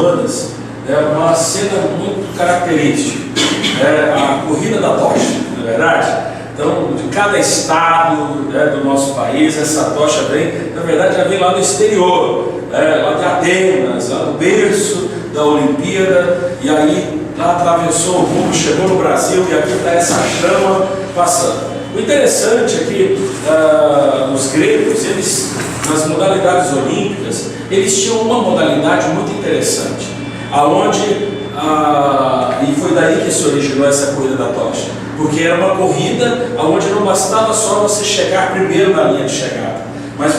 semanas, uma cena muito característica, a corrida da tocha, não é verdade? Então, de cada estado do nosso país, essa tocha vem, na verdade, já vem lá do exterior, lá de Atenas, lá do berço da Olimpíada, e aí lá atravessou o mundo, chegou no Brasil, e aqui está essa chama passando. O interessante é que os gregos, eles, nas modalidades olímpicas, eles tinham uma modalidade muito interessante, aonde, e foi daí que se originou essa corrida da tocha, porque era uma corrida onde não bastava só você chegar primeiro na linha de chegada, mas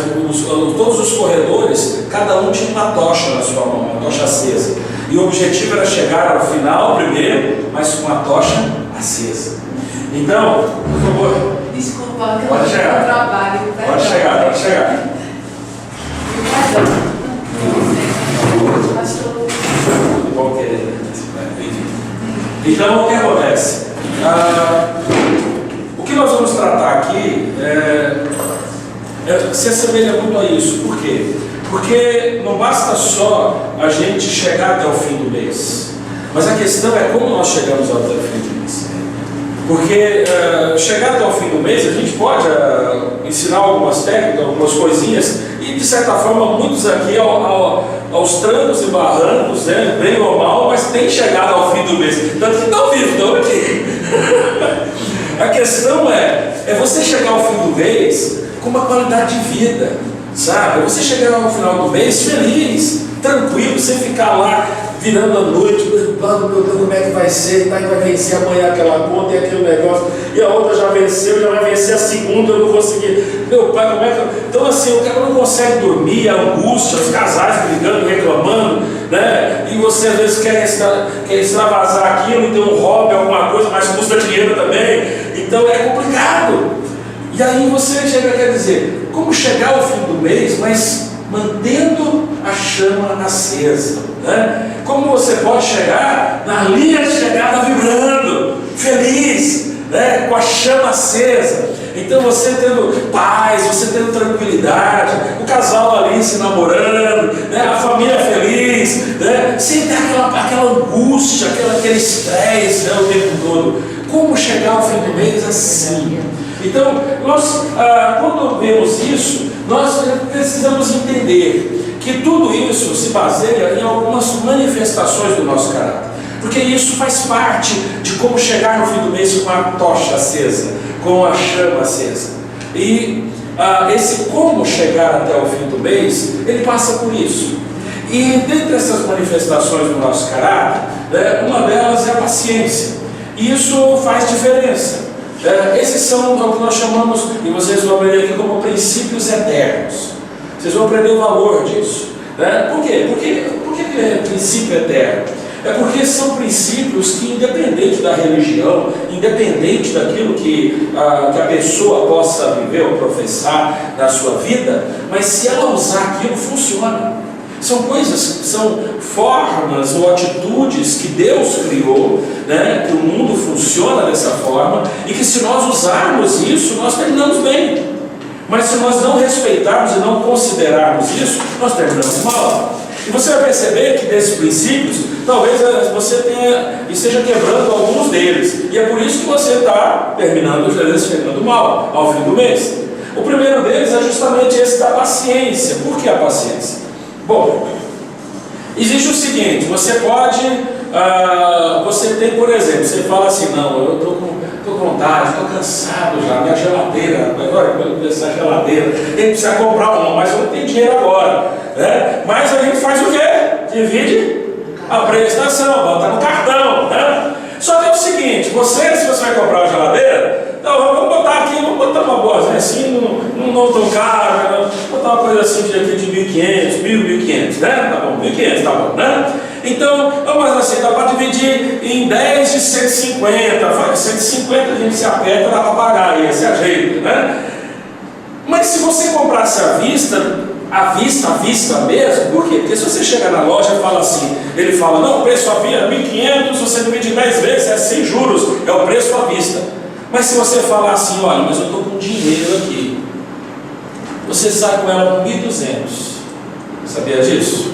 todos os corredores, cada um tinha uma tocha na sua mão, uma tocha acesa, e o objetivo era chegar ao final primeiro, mas com a tocha acesa. Então, por favor. Desculpa, que pode chegar. Eu trabalho. Pode chegar, pode chegar. Muito bom querer. Então, o que acontece? O que nós vamos tratar aqui se assemelha muito a isso. Por quê? Porque não basta só a gente chegar até o fim do mês, mas a questão é como nós chegamos até o fim do mês. Porque chegar até o fim do mês, a gente pode ensinar algumas técnicas, algumas coisinhas, e de certa forma muitos aqui aos trancos e barrancos, bem ou mal, mas tem chegado ao fim do mês. Tanto que estão vivos, estão aqui. A questão é você chegar ao fim do mês com uma qualidade de vida, sabe? Você chegar ao final do mês feliz, tranquilo, sem ficar lá virando a noite, preocupado, meu Deus, como é que vai ser, vai vencer amanhã aquela conta e aquele negócio, e a outra já venceu, já vai vencer a segunda, eu não consegui. Meu pai, como é que eu... Então assim, o cara não consegue dormir, a angústia, os casais brigando, reclamando, né? E você às vezes quer extravasar aquilo, e ter um hobby, alguma coisa, mas custa dinheiro também, então é complicado. E aí você chega, quer dizer, como chegar ao fim do mês, mas mantendo a chama acesa, né? Como você pode chegar na linha de chegada vibrando, feliz, né? Com a chama acesa. Então você tendo paz, você tendo tranquilidade, o casal ali se namorando, né? A família feliz, né? Sem ter aquela angústia, aquele estresse, né? O tempo todo. Como chegar ao fim do mês assim? Então, nós, quando vemos isso, nós precisamos entender que tudo isso se baseia em algumas manifestações do nosso caráter, porque isso faz parte de como chegar no fim do mês com a tocha acesa, com a chama acesa. E esse como chegar até o fim do mês, ele passa por isso. E dentre essas manifestações do nosso caráter, uma delas é a paciência. E isso faz diferença. Esses são o que nós chamamos, e vocês vão aprender aqui, como princípios eternos. Vocês vão aprender o valor disso. Por quê? Por que é princípio eterno? É porque são princípios que, independente da religião, independente daquilo que a pessoa possa viver ou professar na sua vida, mas se ela usar aquilo, funciona. São coisas, são formas ou atitudes que Deus criou, né, que o mundo funciona dessa forma, e que se nós usarmos isso, nós terminamos bem. Mas se nós não respeitarmos e não considerarmos isso, nós terminamos mal. E você vai perceber que desses princípios, talvez você esteja quebrando alguns deles. E é por isso que você está terminando, às vezes, chegando mal ao fim do mês. O primeiro deles é justamente esse da paciência. Por que a paciência? Bom, existe o seguinte, você tem, por exemplo, você fala assim, não, eu estou com vontade, estou cansado já, minha geladeira, agora que eu começar a geladeira, tem que precisar comprar uma, mas eu não tenho dinheiro agora, né? Mas a gente faz o quê? Divide a prestação, bota no cartão, né? Só que é o seguinte, se você vai comprar uma geladeira, então vamos botar aqui, vamos botar uma boazinha assim, não tão caro, botar uma coisa assim de 1.500, 1.500, né? Tá bom, 1.500, tá bom, né? Então, mas assim, dá para dividir em 10 de 150, 150 a gente se aperta, dá para pagar, e se ajeita, né? Mas se você comprasse à vista mesmo, por quê? Porque se você chegar na loja e fala assim, ele fala, não, o preço à vista é 1.500, você divide em 10 vezes, é sem juros, é o preço à vista. Mas se você falar assim, olha, mas eu estou com dinheiro aqui, você sai com ela por 1.200, sabia disso?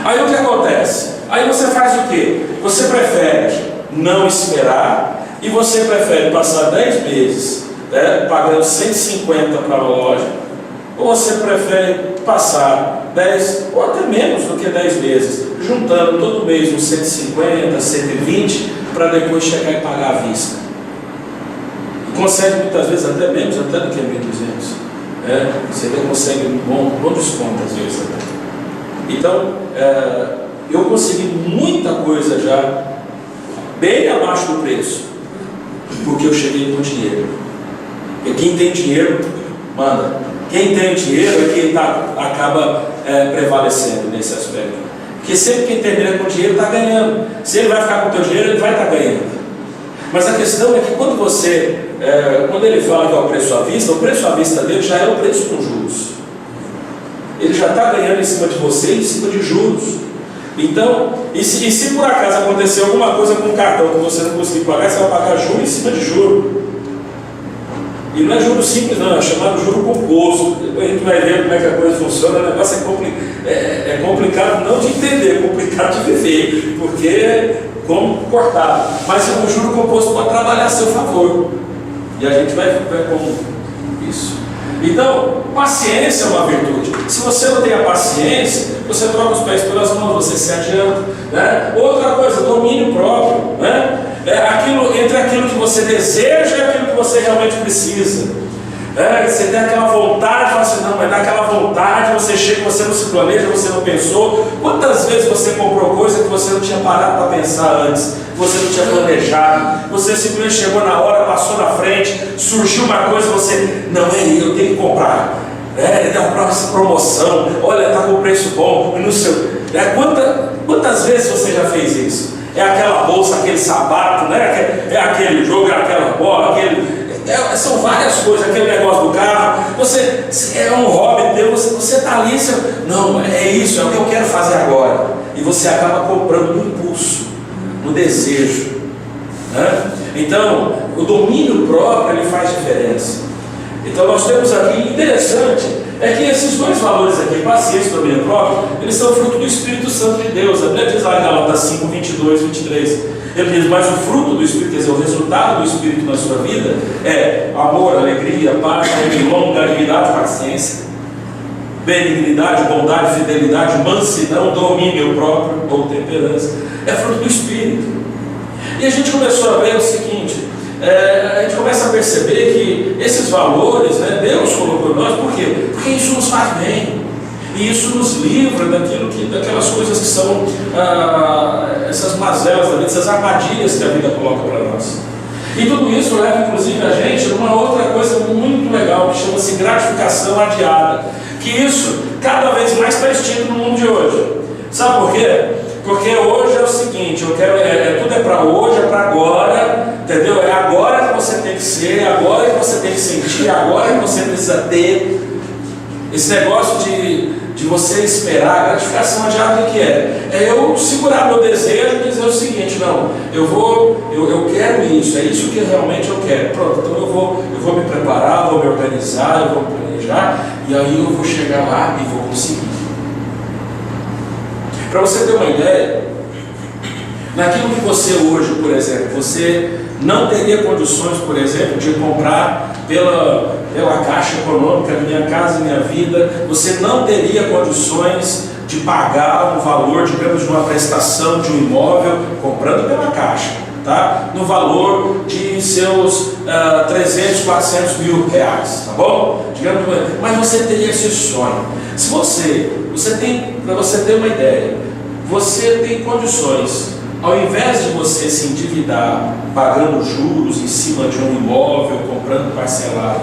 Aí o que acontece? Aí você faz o quê? Você prefere não esperar e você prefere passar 10 meses, né, pagando 150 para a loja, ou você prefere passar 10 ou até menos do que 10 meses, juntando todo mês uns 150, 120, para depois chegar e pagar à vista? E consegue muitas vezes até menos, até do que 1.200. Você até consegue um bom desconto às vezes até. Então, eu consegui muita coisa já bem abaixo do preço, porque eu cheguei com dinheiro. E quem tem dinheiro, manda. Quem tem dinheiro é quem acaba prevalecendo nesse aspecto. Porque sempre quem termina com dinheiro está ganhando. Se ele vai ficar com o teu dinheiro, ele vai estar ganhando. Mas a questão é que quando ele fala que é o preço à vista dele já é o preço com juros. Ele já está ganhando em cima de você, em cima de juros. Então, e se por acaso acontecer alguma coisa com o cartão que você não conseguir pagar, você vai pagar juros em cima de juro. E não é juro simples não, é chamado juro composto. Depois a gente vai ver como é que a coisa funciona. O negócio é complicado não de entender, é complicado de viver, porque como cortado. Mas o juro composto pode trabalhar a seu favor. E a gente vai ver como isso. Então, paciência é uma virtude. Se você não tem a paciência, você troca os pés pelas mãos, você se adianta, né? Outra coisa, domínio próprio, né? Entre aquilo que você deseja e aquilo que você realmente precisa. Você tem aquela vontade, fala assim, não, mas dá aquela vontade, você chega, você não se planeja, você não pensou. Quantas vezes você comprou coisa que você não tinha parado para pensar antes, que você não tinha planejado, você simplesmente chegou na hora, passou na frente, surgiu uma coisa, você, não, eu tenho que comprar. Dá uma próxima promoção, olha, está com preço bom, não sei. Quantas vezes você já fez isso? É aquela bolsa, aquele sapato, né? É aquele jogo, é aquela bola, são várias coisas, aquele negócio do carro. É um hobby teu, você está ali, não, é isso, é o que eu quero fazer agora. E você acaba comprando no impulso, no desejo, né? Então, o domínio próprio, ele faz diferença. Então nós temos aqui, interessante, é que esses dois valores aqui, paciência e domínio próprio, eles são fruto do Espírito Santo de Deus. A Bíblia diz lá em Gálatas 5, 22, 23, ele diz, mas o fruto do Espírito, quer dizer, o resultado do Espírito na sua vida é amor, alegria, paz, longanimidade, paciência, benignidade, bondade, fidelidade, mansidão, domínio próprio ou temperança. É fruto do Espírito. E a gente começou a ver o seguinte, a gente começa a perceber que esses valores, né, Deus colocou em nós, por quê? Porque isso nos faz bem, e isso nos livra daquelas coisas que são essas mazelas da vida, essas armadilhas que a vida coloca para nós. E tudo isso leva inclusive a gente a uma outra coisa muito legal, que chama-se gratificação adiada, que isso cada vez mais está extinto no mundo de hoje. Sabe por quê? Porque hoje é o seguinte, tudo é para hoje, é para agora, entendeu? É agora que você tem que ser, é agora que você tem que sentir, é agora que você precisa ter. Esse negócio de você esperar, a gratificação adiada, o que é? É eu segurar meu desejo e dizer o seguinte, não, eu quero isso, é isso que realmente eu quero. Pronto, então eu vou me preparar, vou me organizar, eu vou planejar, e aí eu vou chegar lá e vou conseguir. Para você ter uma ideia, naquilo que você hoje, por exemplo, você não teria condições, por exemplo, de comprar pela Caixa Econômica, Minha Casa Minha Vida, você não teria condições de pagar um valor, digamos, de uma prestação de um imóvel, comprando pela Caixa, tá? No valor de seus 300, 400 mil reais, tá bom? Digamos, mas você teria esse sonho. Se você tem, para você ter uma ideia, você tem condições, ao invés de você se endividar, pagando juros em cima de um imóvel, comprando parcelado,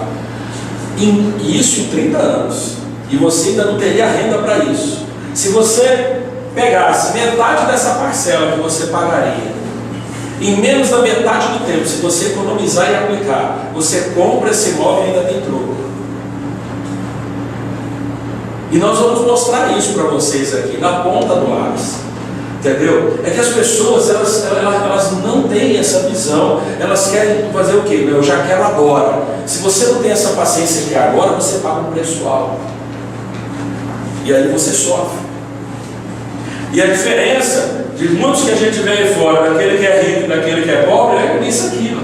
isso em 30 anos, e você ainda não teria renda para isso. Se você pegasse metade dessa parcela que você pagaria, em menos da metade do tempo, se você economizar e aplicar, você compra esse imóvel e ainda tem troco. E nós vamos mostrar isso para vocês aqui, na ponta do lápis. Entendeu? É que as pessoas, elas não têm essa visão, elas querem fazer o quê? Eu já quero agora. Se você não tem essa paciência que agora, você paga um preço alto. E aí você sofre. E a diferença de muitos que a gente vê aí fora, daquele que é rico e daquele que é pobre, é isso aqui, ó.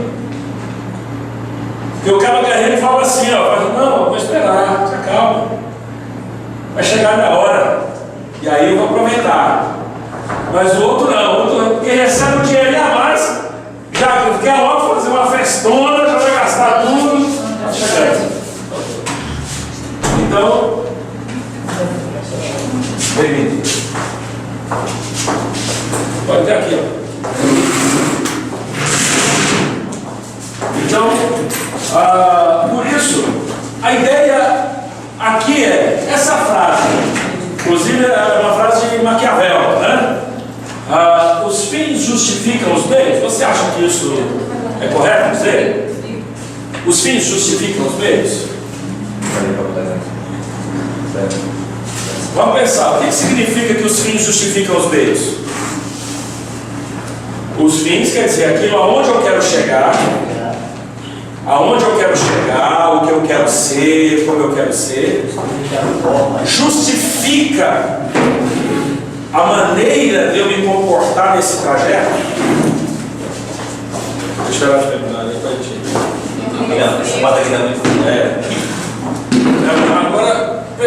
Porque o cara que é rico fala assim, ó, não, vou esperar, se calma, vai chegar na hora, e aí eu vou aproveitar. Mas o outro não, o outro, porque recebe o dinheiro a mais, já quer logo fazer uma festona, já vai gastar tudo, tá chegando. Então, bem-vindo. Pode ter aqui, ó. Então, por isso, a ideia aqui é essa frase, inclusive é uma frase de Maquiavel, né? Os fins justificam os meios. Você acha que isso é correto dizer? Os fins justificam os meios? Vamos pensar, o que significa que os fins justificam os meios? Os fins quer dizer aquilo aonde eu quero chegar, aonde eu quero chegar, o que eu quero ser, como eu quero ser, justifica a maneira de eu me comportar nesse trajeto. Deixa eu terminar aí para a gente.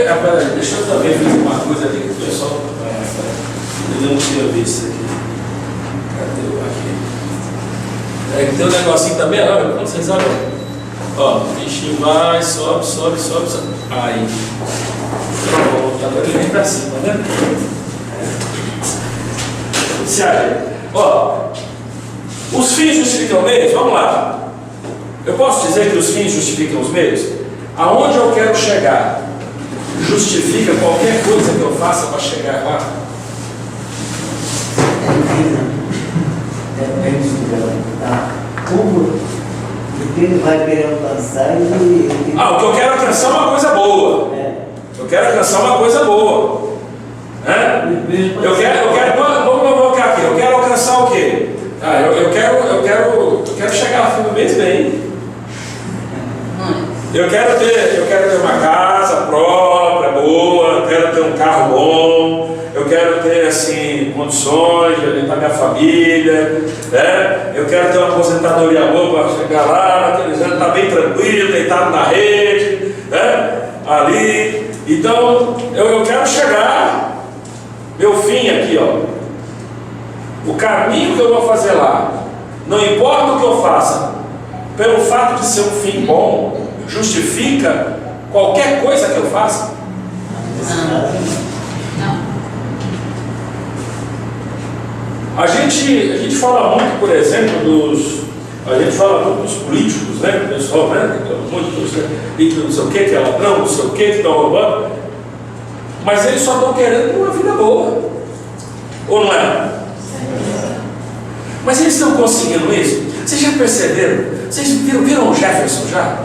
Agora, deixa eu também fazer uma coisa ali que o pessoal não tinha visto aqui. Cadê o aqui? Tem um negocinho também, olha, quando vocês olham, ó, o bichinho vai, sobe. Aí. Agora ele vem para cima, tá vendo? Se acha? Ó, os fins justificam os meios? Vamos lá. Eu posso dizer que os fins justificam os meios? Aonde eu quero chegar justifica qualquer coisa que eu faça para chegar lá? Depende da como o que ele vai querer alcançar e o que eu quero alcançar é uma coisa boa. Eu quero alcançar uma coisa boa. Né? Eu quero, vamos colocar aqui, eu quero alcançar o quê? Eu quero chegar lá no mês bem. Eu quero ter uma casa própria, boa, eu quero ter um carro bom, eu quero ter assim, condições de alimentar minha família, né? Eu quero ter uma aposentadoria boa para chegar lá, naqueles anos, estar bem tranquilo, deitado na rede, né? Ali. Então, eu quero chegar. Meu fim aqui, ó. O caminho que eu vou fazer lá, não importa o que eu faça, pelo fato de ser um fim bom, justifica qualquer coisa que eu faça? Não. A gente fala muito, por exemplo, dos políticos, né? O pessoal, né? Muito, não sei o que é ladrão, não sei o que estão roubando. Mas eles só estão querendo uma vida boa. Ou não é? Mas eles estão conseguindo isso? Vocês já perceberam? Vocês viram o Jefferson já?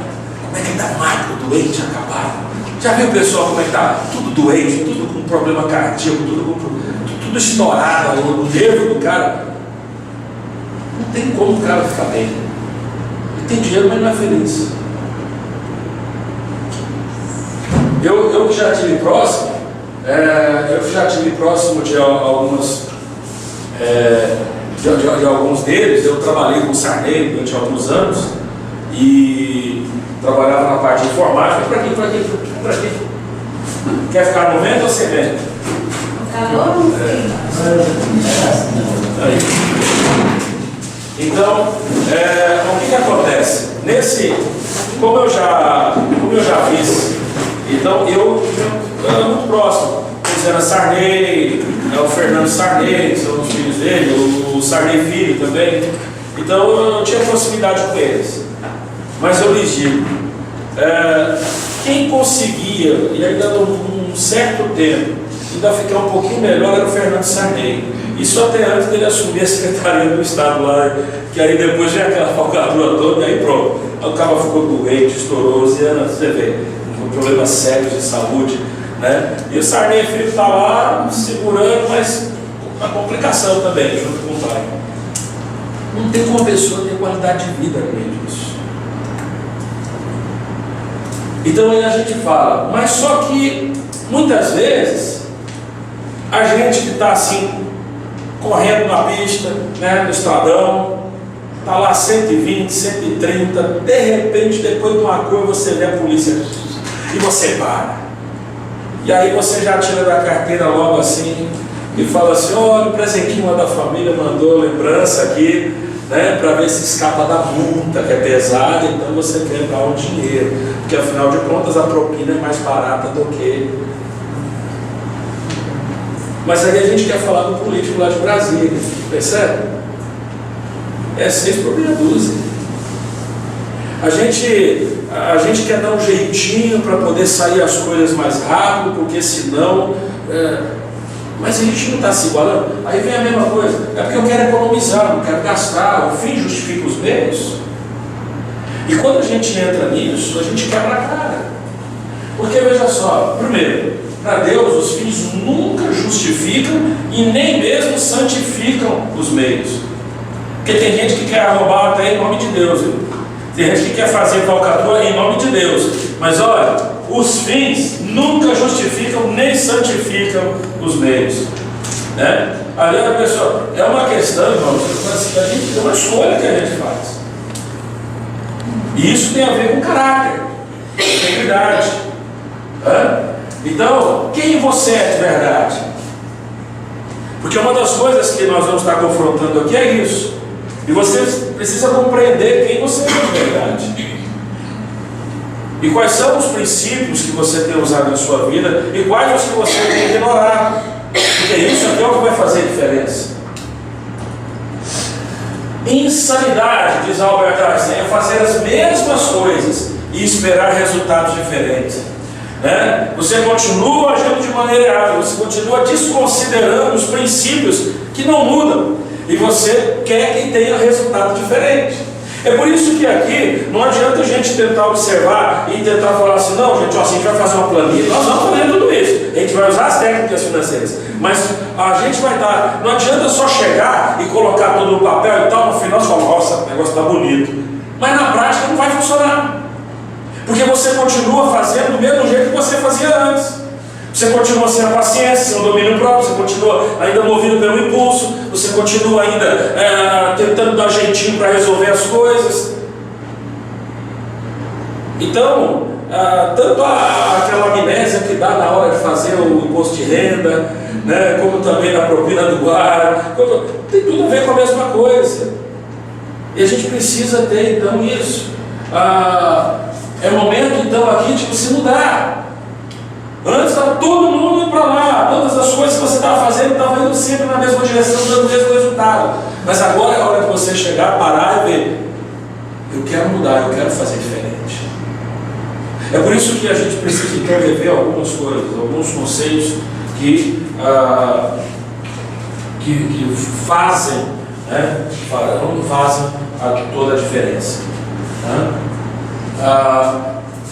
Como é que ele está magro, doente, acabado? Já viu o pessoal como é que está? Tudo doente, tudo com problema cardíaco, tudo estourado, o nervo do cara. Não tem como o cara ficar bem. Ele tem dinheiro, mas não é feliz. Eu que já estive próximo, de algumas de alguns deles. Eu trabalhei com o Sarney durante alguns anos e trabalhava na parte de informática. Para quem? Quer ficar no vento ou sem vento? O calor não tem. Então, o que acontece? Como eu já fiz, então eu era muito próximo. Era Sarney, o Fernando Sarney, que são os filhos dele, o Sarney filho também. Então eu tinha proximidade com eles. Mas eu lhes digo, quem conseguia, e ainda num certo tempo, ainda ficar um pouquinho melhor era o Fernando Sarney. Isso até antes dele assumir a Secretaria do Estado lá, que aí depois já aquela falcatrua toda, e aí pronto. Aí o cara ficou doente, estourou, você vê, com problemas sérios de saúde. Né? E o Sarney filho está lá segurando, mas com uma complicação também, junto com o pai. Não tem como a pessoa ter qualidade de vida além disso. Então aí a gente fala, mas só que muitas vezes A gente que está assim, correndo na pista, né, no estradão, está lá 120, 130, de repente, depois de uma curva, você vê a polícia e você para. E aí você já tira da carteira logo assim e fala assim: olha, o presentinho lá da família mandou lembrança aqui, né, para ver se escapa da multa, que é pesada, então você quer dar um dinheiro, porque afinal de contas a propina é mais barata do que. Mas aí a gente quer falar do político lá de Brasília, percebe? É 6 por meia dúzia. A gente quer dar um jeitinho para poder sair as coisas mais rápido, porque senão. Mas a gente não está se igualando. Aí vem a mesma coisa. É porque eu quero economizar, não quero gastar. O fim justifica os meios. E quando a gente entra nisso, a gente quebra a cara. Porque veja só, primeiro, para Deus os fins nunca justificam e nem mesmo santificam os meios. Porque tem gente que quer roubar até em nome de Deus, viu? Tem gente que quer fazer falcatrua em nome de Deus. Mas olha, os fins nunca justificam nem santificam os meios, né? Aliás, pessoal, é uma questão, irmãos, a gente tem uma escolha que a gente faz. E isso tem a ver com caráter, integridade. Então, quem você é de verdade? Porque uma das coisas que nós vamos estar confrontando aqui é isso. E você precisa compreender quem você é de verdade. E quais são os princípios que você tem usado na sua vida e quais os que você tem ignorado. Porque isso é o que vai fazer a diferença. Insanidade, diz Albert Einstein, é fazer as mesmas coisas e esperar resultados diferentes. Né? Você continua agindo de maneira errada, você continua desconsiderando os princípios que não mudam. E você quer que tenha resultado diferente. É por isso que aqui não adianta a gente tentar observar e tentar falar assim: não, gente, ó, assim, a gente vai fazer uma planilha. Nós vamos fazer tudo isso. A gente vai usar as técnicas financeiras. Mas a gente vai dar. Não adianta só chegar e colocar tudo no papel e tal. No final você fala: nossa, o negócio está bonito. Mas na prática não vai funcionar. Porque você continua fazendo do mesmo jeito que você fazia antes. Você continua sem a paciência, sem o domínio próprio, você continua ainda movido pelo impulso, você continua ainda tentando dar jeitinho para resolver as coisas. Então, tanto aquela amnésia que dá na hora de fazer o imposto de renda, né, como também na propina do guarda, tem tudo a ver com a mesma coisa. E a gente precisa ter então isso. É momento então aqui de você mudar. Antes estava todo mundo indo para lá, todas as coisas que você estava fazendo estavam indo sempre na mesma direção, dando o mesmo resultado. Mas agora é a hora de você chegar, parar e ver: eu quero mudar, eu quero fazer diferente. É por isso que a gente precisa então rever algumas coisas, alguns conceitos que fazem, né, fazem toda a diferença.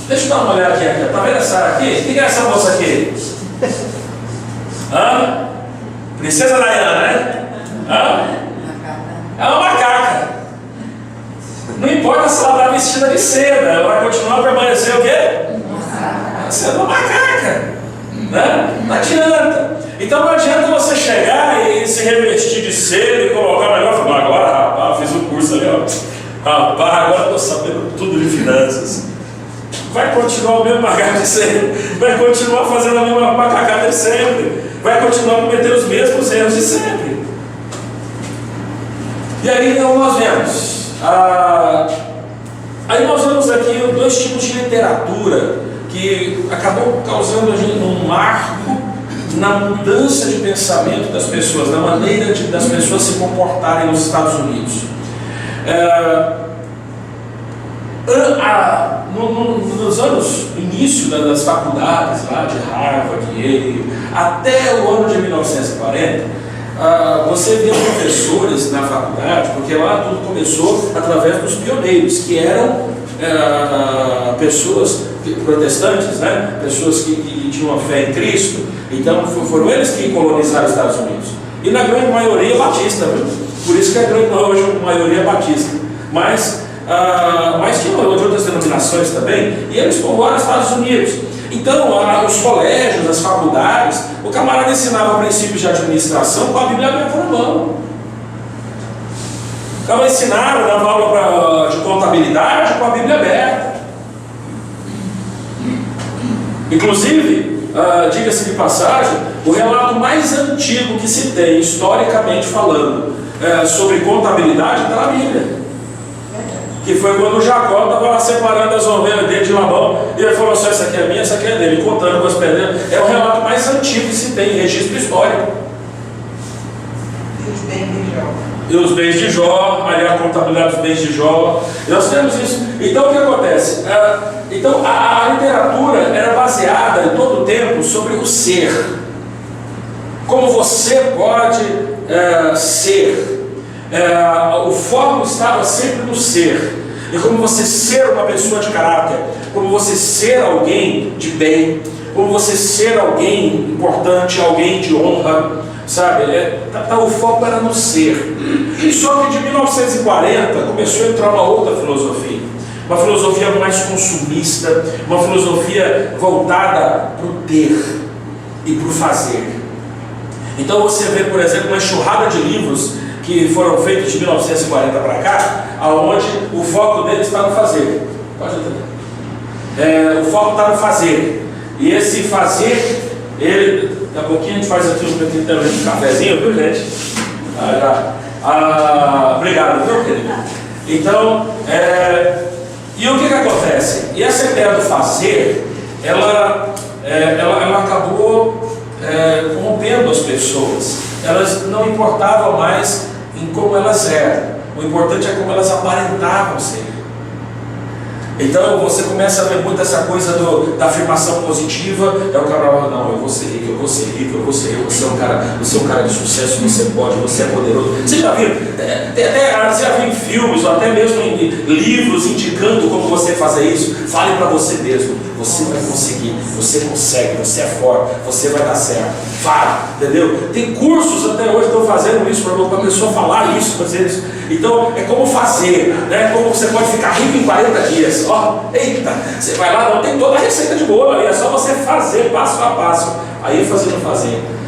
Deixa eu dar uma olhada aqui. Está vendo essa aqui? Quem é essa moça aqui? Princesa Diana, né? É uma macaca. Não importa se ela está vestida de seda, ela vai continuar a permanecer o quê? Sendo uma macaca, né? Não adianta. Então não adianta você chegar e se revestir de seda e colocar o negócio e falar: agora, rapaz, fiz um curso ali, ó. Rapaz, agora estou sabendo tudo de finanças. Vai continuar o mesmo macaco de sempre, vai continuar fazendo a mesma macacada de sempre, vai continuar cometendo os mesmos erros de sempre. E aí então nós vemos, aí nós vemos aqui 2 tipos de literatura que acabou causando a gente um marco na mudança de pensamento das pessoas, na maneira das pessoas se comportarem nos Estados Unidos. Nos anos, início das faculdades lá de Harvard, Yale, até o ano de 1940, você vê professores na faculdade, porque lá tudo começou através dos pioneiros, que eram pessoas protestantes, né? Pessoas que tinham a fé em Cristo. Então foram eles que colonizaram os Estados Unidos. E na grande maioria batista, viu? Por isso que a grande maioria é batista. Mas mas tinha de outras denominações também, e eles povoaram os Estados Unidos. Então, os colégios, as faculdades, o camarada ensinava princípios de administração com a Bíblia aberta na mão. O camarada ensinava, dava aula de contabilidade com a Bíblia aberta. Inclusive, diga-se de passagem, o relato mais antigo que se tem, historicamente falando, sobre contabilidade está na Bíblia. Que foi quando Jacó estava lá separando as ovelhas dele de Labão, e ele falou assim: essa aqui é minha, essa aqui é dele, contando com as pedras. É o relato mais antigo que se tem, registro histórico. E os bens de Jó, ali a contabilidade dos bens de Jó, nós temos isso. Então o que acontece? Então a literatura era baseada em todo o tempo sobre o ser. Como você pode ser. O foco estava sempre no ser. E como você ser uma pessoa de caráter, como você ser alguém de bem, como você ser alguém importante, alguém de honra, sabe? O foco era no ser. Só que de 1940 começou a entrar uma outra filosofia. Uma filosofia mais consumista, uma filosofia voltada para o ter e para o fazer. Então você vê, por exemplo, uma enxurrada de livros que foram feitos de 1940 para cá, aonde o foco deles está no fazer. Pode entender? O foco está no fazer. E esse fazer, daqui a pouquinho a gente faz aqui um cafezinho, viu, gente? Obrigado, viu, querido? Então, e o que acontece? E essa ideia do fazer, ela acabou corrompendo as pessoas. Elas não importavam mais em como elas eram, o importante é como elas aparentavam ser. Então você começa a ver muito essa coisa da afirmação positiva. O cara, não, eu vou ser rico, eu vou ser rico, você é um cara de sucesso, você pode, você é poderoso. Você já viu? Você já viu em filmes, ou até mesmo em livros indicando como você fazer isso? Fale para você mesmo, você vai conseguir, você consegue, você é forte, você vai dar certo. Fala, entendeu? Tem cursos até hoje que estão fazendo isso para a pessoa falar isso, fazer isso. Então é como fazer, né? Como você pode ficar rico em 40 dias. Ó, eita, você vai lá, não tem toda a receita de bolo ali, é só você fazer passo a passo. Aí fazendo.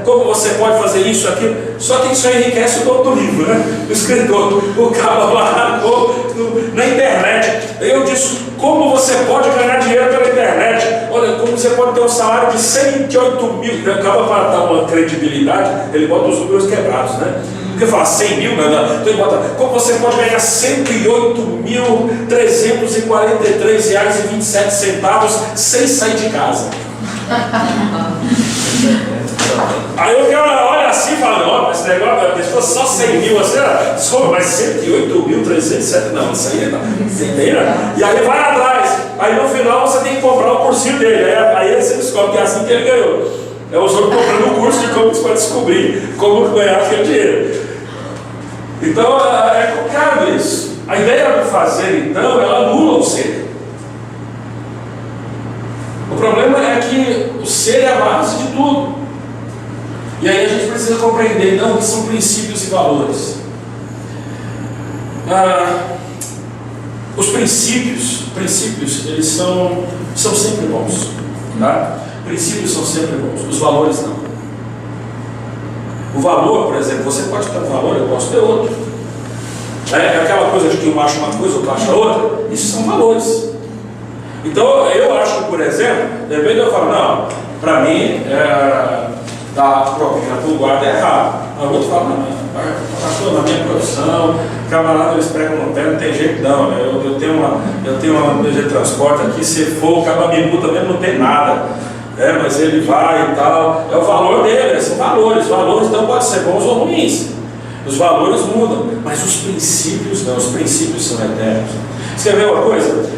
Como você pode fazer isso, aquilo. Só que isso enriquece o dono do livro, né? O escritor, o cara lá na internet. Eu disse, como você pode ganhar dinheiro pela internet? Olha, como você pode ter um salário de 108 mil. Acaba para dar uma credibilidade, ele bota os números quebrados, né? Porque fala 100 mil, não. Então ele bota, como você pode ganhar R$108.343,27 sem sair de casa? Aí o cara olha assim e fala, não, esse negócio, se fosse só 100 mil, assim, mas 108.307, não, isso aí não, entendeu? E aí vai atrás, aí no final você tem que comprar o cursinho dele, aí você descobre que é assim que ele ganhou. É os outros comprando o curso de como você vai descobrir como ganhar aquele dinheiro. Então é complicado isso. A ideia do fazer, então, ela anula o ser. O problema é que o ser é a base de tudo. E aí a gente precisa compreender, não, que são princípios e valores. Os princípios, eles são sempre bons. Tá? Princípios são sempre bons, os valores não. O valor, por exemplo, você pode ter um valor, eu posso ter outro. É aquela coisa de que um acha uma coisa, outro acha outra. Isso são valores. Então eu acho que, por exemplo, de repente eu falo, não, para mim dar propina para o guarda é errado. O outro fala, não, pastor, na minha profissão, camarada, eles pregam no pé, não tem jeito não, né? Eu tenho uma de transporte aqui, se for, o cara me multa mesmo, não tem nada. Mas ele vai e tal. É o valor dele, são valores. Valores não podem ser bons ou ruins. Os valores mudam, mas os princípios não, os princípios são eternos. Você quer ver uma coisa?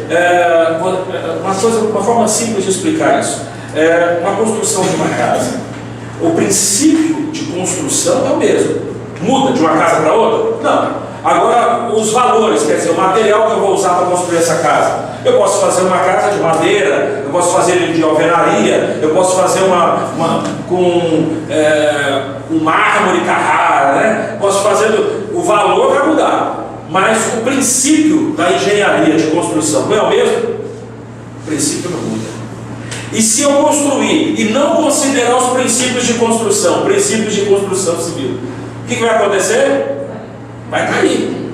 Uma forma simples de explicar isso. Uma construção de uma casa. O princípio de construção é o mesmo. Muda de uma casa para outra? Não. Agora, os valores, quer dizer, o material que eu vou usar para construir essa casa. Eu posso fazer uma casa de madeira, eu posso fazer de alvenaria, eu posso fazer com mármore Carrara, né? Posso fazer, o valor vai mudar, mas o princípio da engenharia de construção não é o mesmo? O princípio não muda. E se eu construir e não considerar os princípios de construção civil, o que vai acontecer? Vai cair.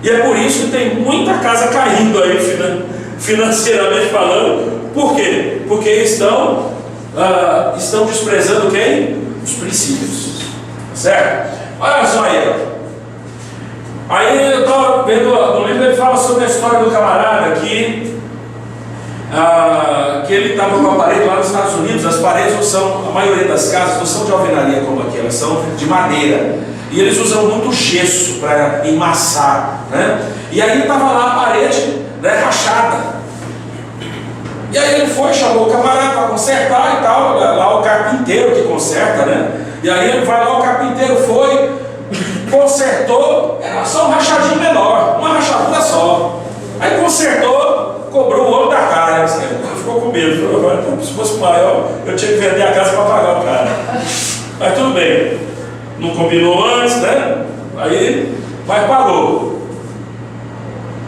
E é por isso que tem muita casa caindo aí, financeiramente falando. Por quê? Porque estão desprezando quem? Os princípios. Certo? Olha só aí eu estava vendo no livro, ele fala sobre a história do camarada que ele estava com a parede lá nos Estados Unidos. As paredes não são, a maioria das casas não são de alvenaria como aqui, elas são de madeira. E eles usam muito gesso para emassar, né? E aí estava lá a parede, né, rachada. E aí ele foi, chamou o camarada para consertar e tal, lá o carpinteiro que conserta, né? E aí ele vai lá, o carpinteiro foi, consertou, era só um rachadinho menor, uma rachadura só. Aí consertou, cobrou o olho da cara. Ficou com medo, falou, se fosse maior, eu tinha que vender a casa para pagar o cara. Mas tudo bem, não combinou antes, né? Aí, mas pagou.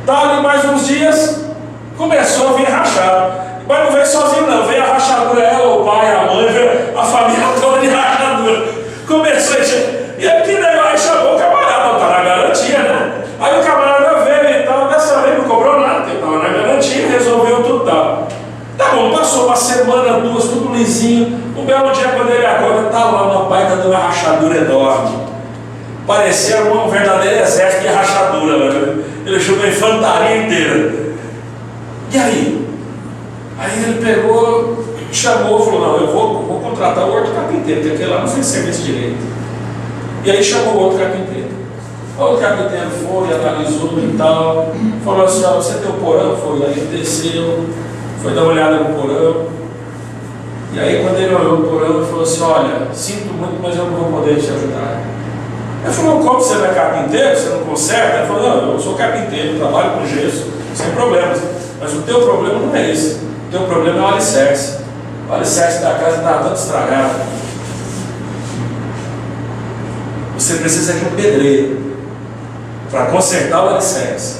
Tá ali mais uns dias, começou a vir rachado. Mas não veio sozinho não, veio a rachadura, ela, o pai, a mãe, veio a família toda de rachadura. Começou a encher. E aqui negócio chamou o camarada, tá na garantia, né? Aí o camarada veio e tal, dessa vez não cobrou nada, porque estava na garantia, resolveu tudo tal. Tá bom, passou uma semana, duas, tudo lisinho. Um belo dia, quando ele acorda, tá lá uma baita de uma rachadura enorme. Parecia um verdadeiro exército de rachadura, né? Ele chamou a infantaria inteira. E aí? Aí ele pegou, chamou, falou, não, eu vou contratar o outro carpinteiro, porque aquele lá não fez serviço direito. E aí chamou o outro carpinteiro. O outro carpinteiro foi, analisou e tal, falou assim, ó, você tem um porão? Foi, aí ele desceu, foi dar uma olhada no porão. E aí quando ele olhou no porão, ele falou assim, olha, sinto muito, mas eu não vou poder te ajudar. Ele falou, como você não é carpinteiro, você não conserta? Ele falou, não, eu sou carpinteiro, trabalho com gesso, sem problemas. Mas o teu problema não é esse. O teu problema é o alicerce. O alicerce da casa está todo estragado. Você precisa de um pedreiro para consertar o alicerce.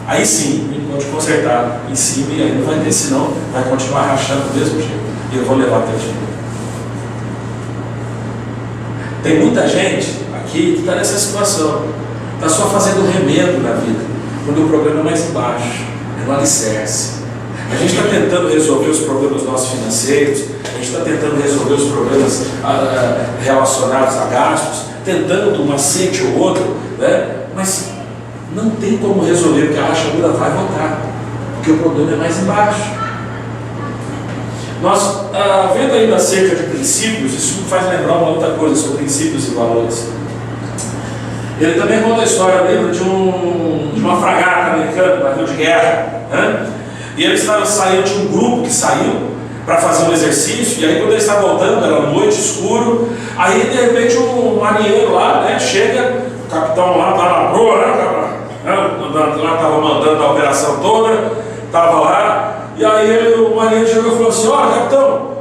Aí sim, ele pode consertar em cima e aí não vai ter, senão vai continuar rachando do mesmo jeito. E eu vou levar teu dinheiro. Tem muita gente aqui que está nessa situação. Está só fazendo remendo na vida, quando o problema é mais embaixo, é no alicerce. A gente está tentando resolver os problemas nossos financeiros, a gente está tentando resolver os problemas relacionados a gastos, tentando um macete ou outro, né? Mas não tem como resolver, porque a rachadura vai voltar, porque o problema é mais embaixo. Nós, vendo ainda acerca de princípios, isso me faz lembrar uma outra coisa sobre princípios e valores. Ele também conta a história dele de uma fragata americana, um navio de guerra, né? E eles estavam saindo de um grupo que saiu para fazer um exercício, e aí quando eles estavam voltando, era noite, escuro, aí de repente um marinheiro lá, né, chega, o capitão lá está na proa, lá estava mandando a operação toda, estava lá, e aí o marinheiro chegou e falou assim, olha capitão,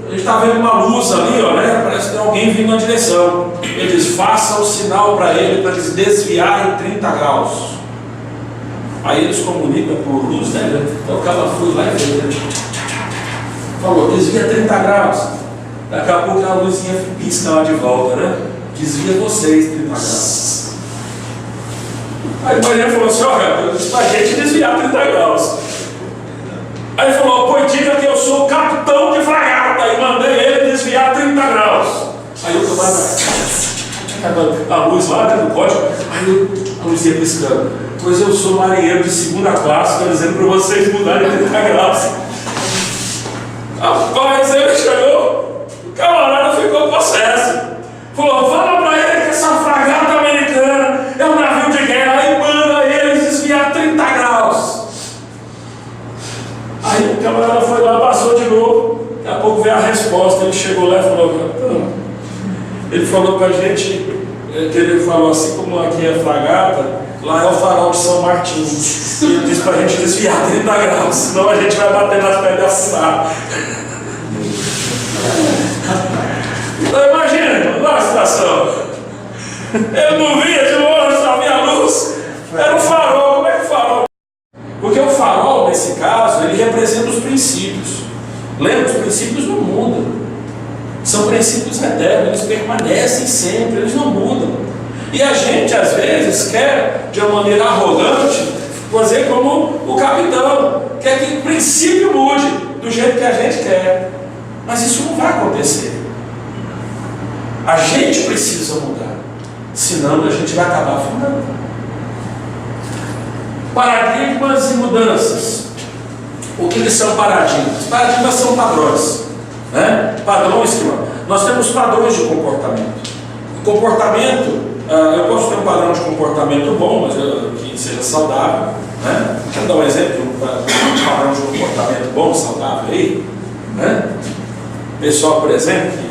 a gente está vendo uma luz ali, ó, né, parece que tem alguém vindo na direção. Ele diz, faça o sinal para ele, para eles desviarem 30 graus. Aí eles comunicam por luz, né? Então o cara foi lá e fez, falou, desvia 30 graus. Daqui a pouco a luzinha pisca lá de volta, né? Desvia vocês 30 graus. Aí o marinheiro falou assim, olha, eu disse pra gente desviar 30 graus. Aí ele falou, pois diga que eu sou o capitão de fragata e mandei ele desviar 30 graus. Aí eu tomava a luz lá, né, do código, aí a luzinha piscando. Pois eu sou marinheiro de segunda classe, estou dizendo para vocês mudarem 30 graus. Rapaz, ele chegou, o camarada ficou possesso. Falou, fala para ele que essa fragata americana é um navio de guerra e manda ele desviar 30 graus. Aí o camarada foi lá, passou de novo, daqui a pouco veio a resposta, ele chegou lá e falou, ele falou para a gente, que ele falou assim, como aqui é fragata, lá é o farol de São Martinho. E ele disse para a gente desviar 30 graus, senão a gente vai bater nas pedras assadas. Então imagina, olha a situação. Ele não via de longe, só via a luz. Era um farol. Como é que o farol? Porque o farol, nesse caso, ele representa os princípios. Lembra? Os princípios não mudam. São princípios eternos, eles permanecem sempre, eles não mudam. E a gente, às vezes, quer, de uma maneira arrogante, fazer como o capitão, quer que o princípio mude do jeito que a gente quer. Mas isso não vai acontecer. A gente precisa mudar, senão a gente vai acabar afundando. Paradigmas e mudanças. O que são paradigmas? Paradigmas são padrões, né? Padrões que nós temos padrões de comportamento. O comportamento, eu posso ter um padrão de comportamento bom, mas que seja saudável, né? Quero dar um exemplo de um padrão de comportamento bom, saudável aí, né? Pessoal, por exemplo, que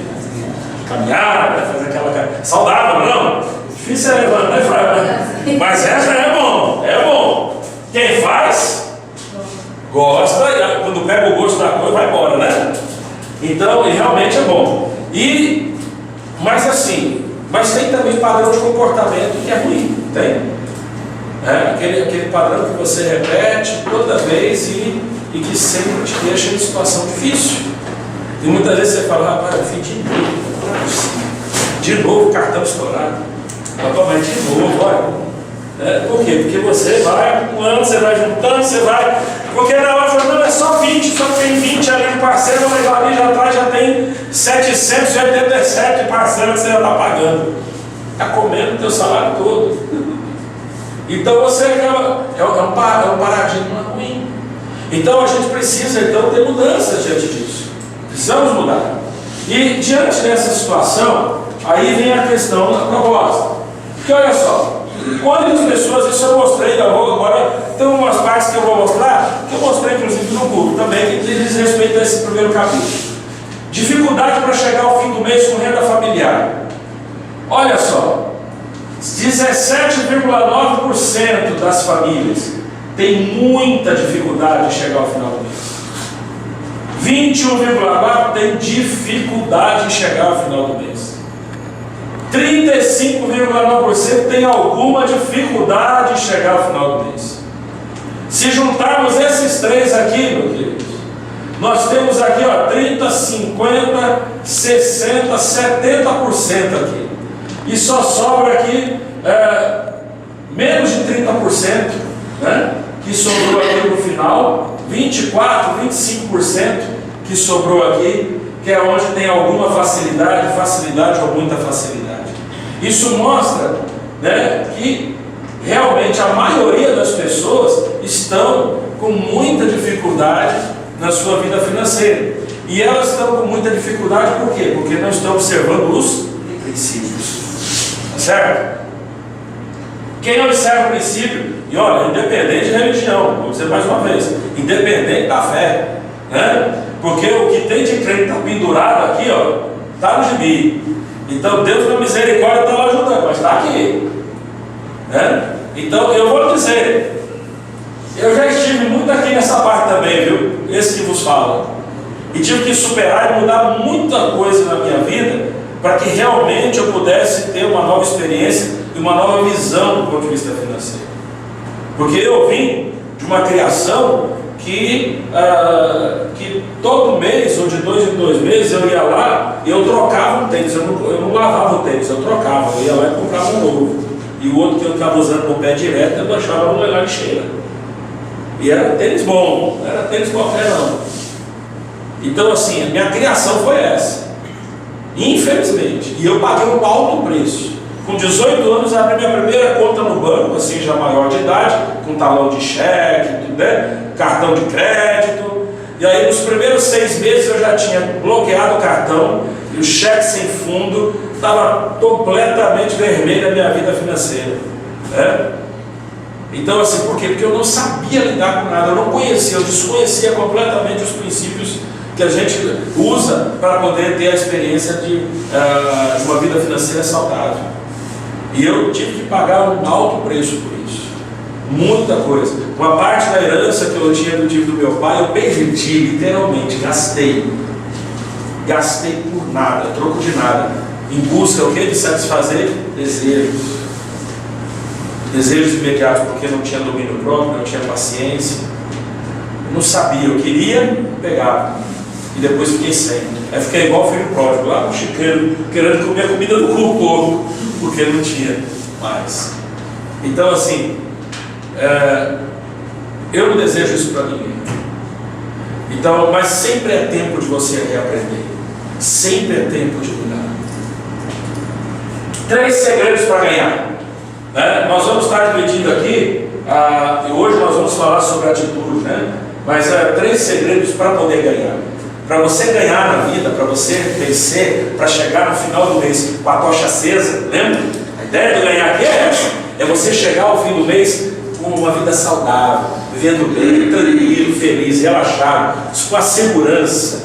caminhar, fazer aquela saudável, não. Difícil é levantar e falar, mas essa é bom, é bom. Quem faz, gosta, e quando pega o gosto da coisa, vai embora, né? Então, realmente é bom. Mas tem também padrão de comportamento que é ruim, tem? Aquele padrão que você repete toda vez e que sempre te deixa em situação difícil. E muitas vezes você fala, rapaz, eu fiz de novo cartão estourado. Mas de novo, olha. Por quê? Porque você vai acumulando, você vai juntando, você vai. Porque na hora você fala, não, é só 20, só tem 20 ali de parcela, mas ali já atrás já tem 787 parcelas que você já está pagando. Está comendo o teu salário todo. Então você acaba. É um paradigma ruim. Então a gente precisa ter mudanças diante disso. Precisamos mudar. E diante dessa situação, aí vem a questão da proposta. Porque olha só. Quantas pessoas, isso eu mostrei, agora tem umas partes que eu vou mostrar, que eu mostrei inclusive no grupo também, que diz respeito a esse primeiro capítulo. Dificuldade para chegar ao fim do mês com renda familiar. Olha só, 17,9% das famílias tem muita dificuldade de chegar ao final do mês. 21,4% tem dificuldade de chegar ao final do mês. 35,9% tem alguma dificuldade de chegar ao final do mês. Se juntarmos esses três aqui, meu querido, nós temos aqui 30, 50, 60, 70% aqui. E só sobra aqui menos de 30%, né, que sobrou aqui no final, 24, 25% que sobrou aqui, que é onde tem alguma facilidade ou muita facilidade. Isso mostra, né, que realmente a maioria das pessoas estão com muita dificuldade na sua vida financeira. E elas estão com muita dificuldade por quê? Porque não estão observando os princípios. Tá certo? Quem observa o princípio, e olha, independente de religião, vou dizer mais uma vez, independente da fé, né? Porque o que tem de crente está pendurado aqui, está no gibi. Então Deus na misericórdia está lá ajudando, mas está aqui, né? Então eu vou dizer, eu já estive muito aqui nessa parte também, viu? Esse que vos fala. E tive que superar e mudar muita coisa na minha vida para que realmente eu pudesse ter uma nova experiência e uma nova visão do ponto de vista financeiro. Porque eu vim de uma criação que todo mês, ou de 2 em 2 meses, eu ia lá e eu trocava um tênis. Eu não lavava o tênis, eu trocava. Eu ia lá e comprava um novo. E o outro que eu estava usando no pé direto, eu deixava numa lixeira. E era tênis bom, não era tênis qualquer não. Então assim, a minha criação foi essa. Infelizmente. E eu paguei um alto preço. Com 18 anos, eu abri minha primeira conta no banco, assim, já maior de idade, com talão de cheque, né? Cartão de crédito. E aí, nos primeiros 6 meses, eu já tinha bloqueado o cartão, e o cheque sem fundo, estava completamente vermelho a minha vida financeira, né? Então, assim, por quê? Porque eu não sabia lidar com nada, eu não conhecia, eu desconhecia completamente os princípios que a gente usa para poder ter a experiência de uma vida financeira saudável. E eu tive que pagar um alto preço por isso. Muita coisa. Uma parte da herança que eu tinha do tipo do meu pai, eu perdi, literalmente, gastei. Gastei por nada, troco de nada. Em busca o quê? De satisfazer desejos. Desejos imediatos porque não tinha domínio próprio, não tinha paciência, não sabia, eu queria, pegava, e depois fiquei sem. Aí fiquei igual o filho pródigo, lá no chiqueiro, querendo comer a comida do porco, porque não tinha mais. Então assim, eu não desejo isso para ninguém. Então, mas sempre é tempo de você reaprender, sempre é tempo de mudar. 3 segredos para ganhar. Nós vamos estar dividindo aqui, e hoje nós vamos falar sobre atitude, mas 3 segredos para poder ganhar. Para você ganhar na vida, para você vencer, para chegar no final do mês com a tocha acesa, lembra? A ideia de ganhar aqui é essa: é você chegar ao fim do mês com uma vida saudável, vivendo bem, tranquilo, feliz, relaxado, com a segurança,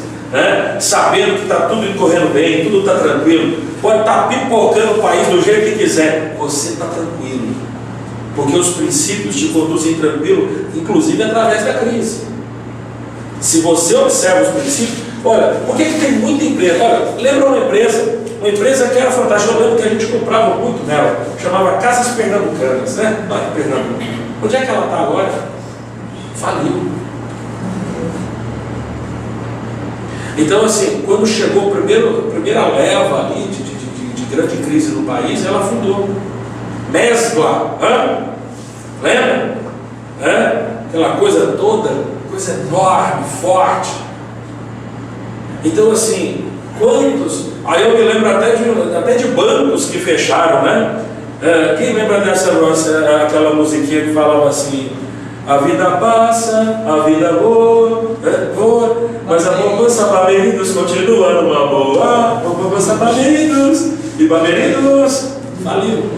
sabendo que está tudo correndo bem, tudo está tranquilo. Pode estar pipocando o país do jeito que quiser, você está tranquilo, porque os princípios te conduzem tranquilo, inclusive através da crise. Se você observa os princípios, olha, por que tem muita empresa? Olha, lembra uma empresa que era fantástica. Eu lembro que a gente comprava muito nela, chamava Casas Pernambucanas, Lá em Pernambuco. Onde é que ela está agora? Faliu. Então, assim, quando chegou a primeira leva ali de grande crise no país, ela fundou Mesbla, lembra? Aquela coisa toda, coisa enorme, forte. Então, assim, quantos? Aí eu me lembro até de bancos que fecharam, Quem lembra dessa nossa, aquela musiquinha que falava assim: a vida passa, a vida voa, mas a poupança Bameridos continua numa boa. A poupança Bameridos e Bameridos faliu.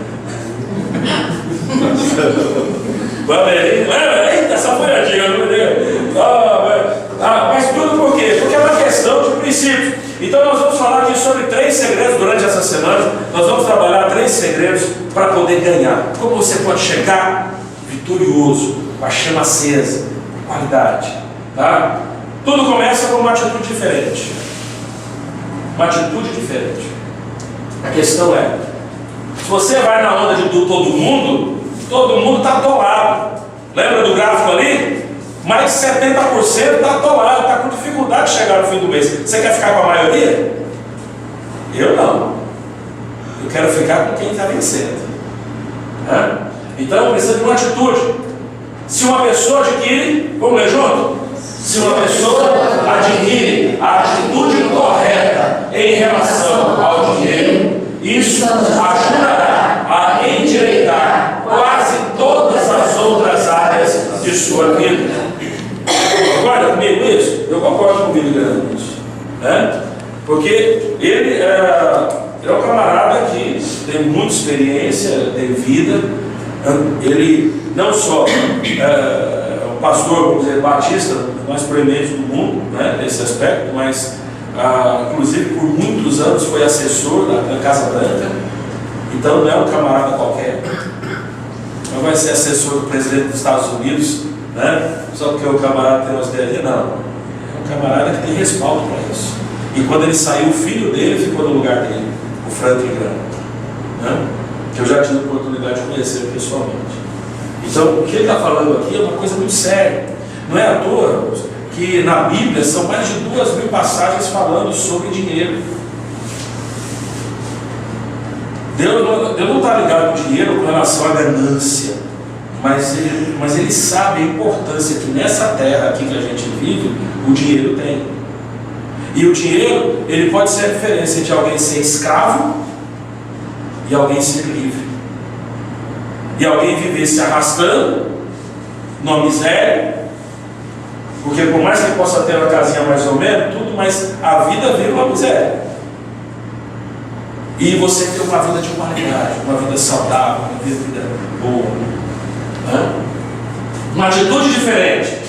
Bameridos, eita, essa foi a dica, não mas tudo por quê? Porque é uma questão de princípio. Então nós vamos falar aqui sobre 3 segredos durante essa semana. Nós vamos trabalhar 3 segredos para poder ganhar. Como você pode chegar vitorioso, com a chama acesa, com qualidade, Tudo começa com uma atitude diferente. Uma atitude diferente. A questão é, se você vai na onda de todo mundo está atolado. Lembra do gráfico ali? Mais de 70% está atolado, está com dificuldade de chegar no fim do mês. Você quer ficar com a maioria? Eu não. Eu quero ficar com quem está vencendo. Então precisa de uma atitude. Se uma pessoa adquire, vamos ler junto? Se uma pessoa adquire a atitude correta em relação ao dinheiro, isso ajudará a endireitar quase todas as outras áreas de sua vida. Concorda comigo isso? Eu concordo com o Billy Graham nisso, porque ele é um camarada que tem muita experiência, tem vida. Ele não só é um pastor, vamos dizer, batista, mais proeminente do mundo, nesse aspecto, mas inclusive por muitos anos foi assessor da Casa Branca. Então não é um camarada qualquer, não vai ser assessor do presidente dos Estados Unidos, só porque o camarada tem umas ideias. Não, é um camarada que tem respaldo para isso. E quando ele saiu, o filho dele ficou no lugar dele, o Franklin Graham, que eu já tive a oportunidade de conhecer pessoalmente. Então, o que ele está falando aqui é uma coisa muito séria. Não é à toa que na Bíblia são mais de 2.000 passagens falando sobre dinheiro. Deus não está ligado com dinheiro com relação à ganância, mas ele sabe a importância que nessa terra aqui que a gente vive, o dinheiro tem. E o dinheiro, ele pode ser a diferença entre alguém ser escravo e alguém ser livre. E alguém viver se arrastando numa miséria, porque por mais que ele possa ter uma casinha mais ou menos, tudo, mas a vida vira uma miséria. E você ter uma vida de qualidade, uma vida saudável, uma vida boa, uma atitude diferente.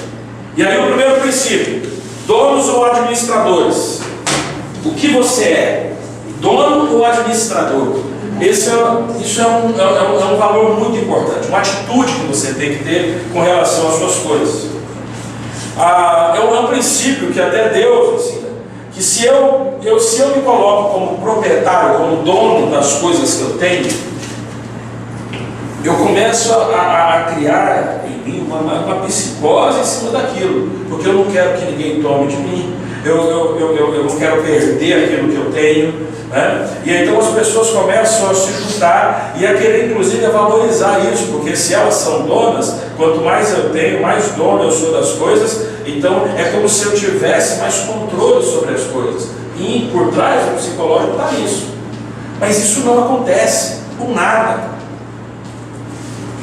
E aí o primeiro princípio: donos ou administradores? O que você é? Dono ou administrador? Isso é um valor muito importante, uma atitude que você tem que ter com relação às suas coisas. É um princípio que até Deus ensina, que se eu me coloco como proprietário, como dono das coisas que eu tenho, eu começo a criar em mim uma psicose em cima daquilo, porque eu não quero que ninguém tome de mim, eu não quero perder aquilo que eu tenho, né? E então as pessoas começam a se juntar e a querer inclusive a valorizar isso, porque se elas são donas, quanto mais eu tenho, mais dono eu sou das coisas, então é como se eu tivesse mais controle sobre as coisas, e por trás do psicológico está isso. Mas isso não acontece com nada.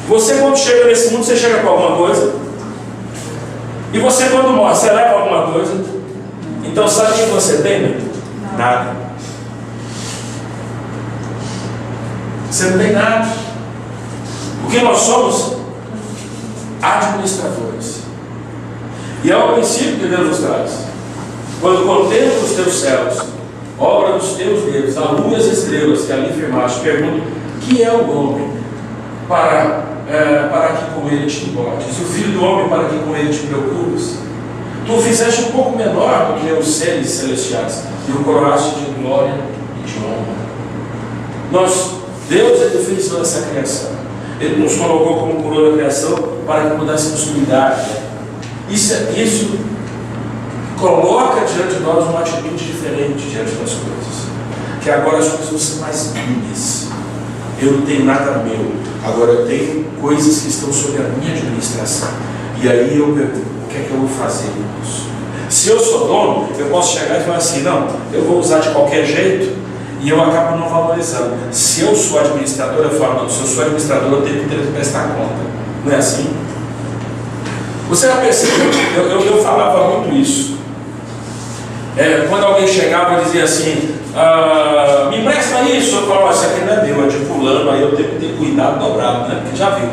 Você quando chega nesse mundo, você chega com alguma coisa, e você quando morre, você leva alguma coisa. Então sabe o que você tem, meu? Nada. Você não tem nada. Porque nós somos administradores. E é o princípio que Deus nos traz. Quando contempla os teus céus, obra dos teus dedos, a lua e as estrelas que ali firmaste, pergunto: que é o homem para que com ele te importes? E o filho do homem para que com ele te preocupes? Tu o fizeste um pouco menor do que os seres celestiais e o coroaste de glória e de honra. Deus é defensor dessa criação. Ele nos colocou como coroa da criação para que pudéssemos cuidar. Isso coloca diante de nós uma atitude diferente diante das coisas. Que agora as coisas são mais minhas. Eu não tenho nada meu. Agora eu tenho coisas que estão sob a minha administração. E aí eu pergunto: o que é que eu vou fazer com isso? Se eu sou dono, eu posso chegar e falar assim: não, eu vou usar de qualquer jeito, e eu acabo não valorizando. Se eu sou administrador, eu falo: não, se eu sou administrador, eu tenho que prestar conta. Não é assim? Você já percebeu? Eu falava muito isso. Quando alguém chegava e dizia assim: me empresta isso, eu falava: isso aqui não é meu, é de fulano, aí eu tenho que ter cuidado dobrado, né? Porque já viu.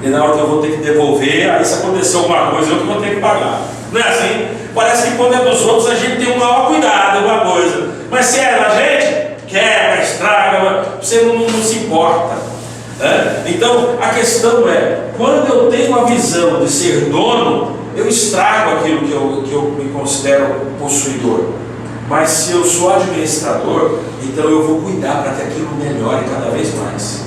E na hora que eu vou ter que devolver, aí se acontecer alguma coisa, eu que vou ter que pagar. Não é assim? Parece que quando é dos outros a gente tem um maior cuidado, alguma coisa. Mas se é da gente, quebra, estraga, você não se importa. Né? Então a questão é: quando eu tenho a visão de ser dono, eu estrago aquilo que eu me considero possuidor. Mas se eu sou administrador, então eu vou cuidar para que aquilo melhore cada vez mais.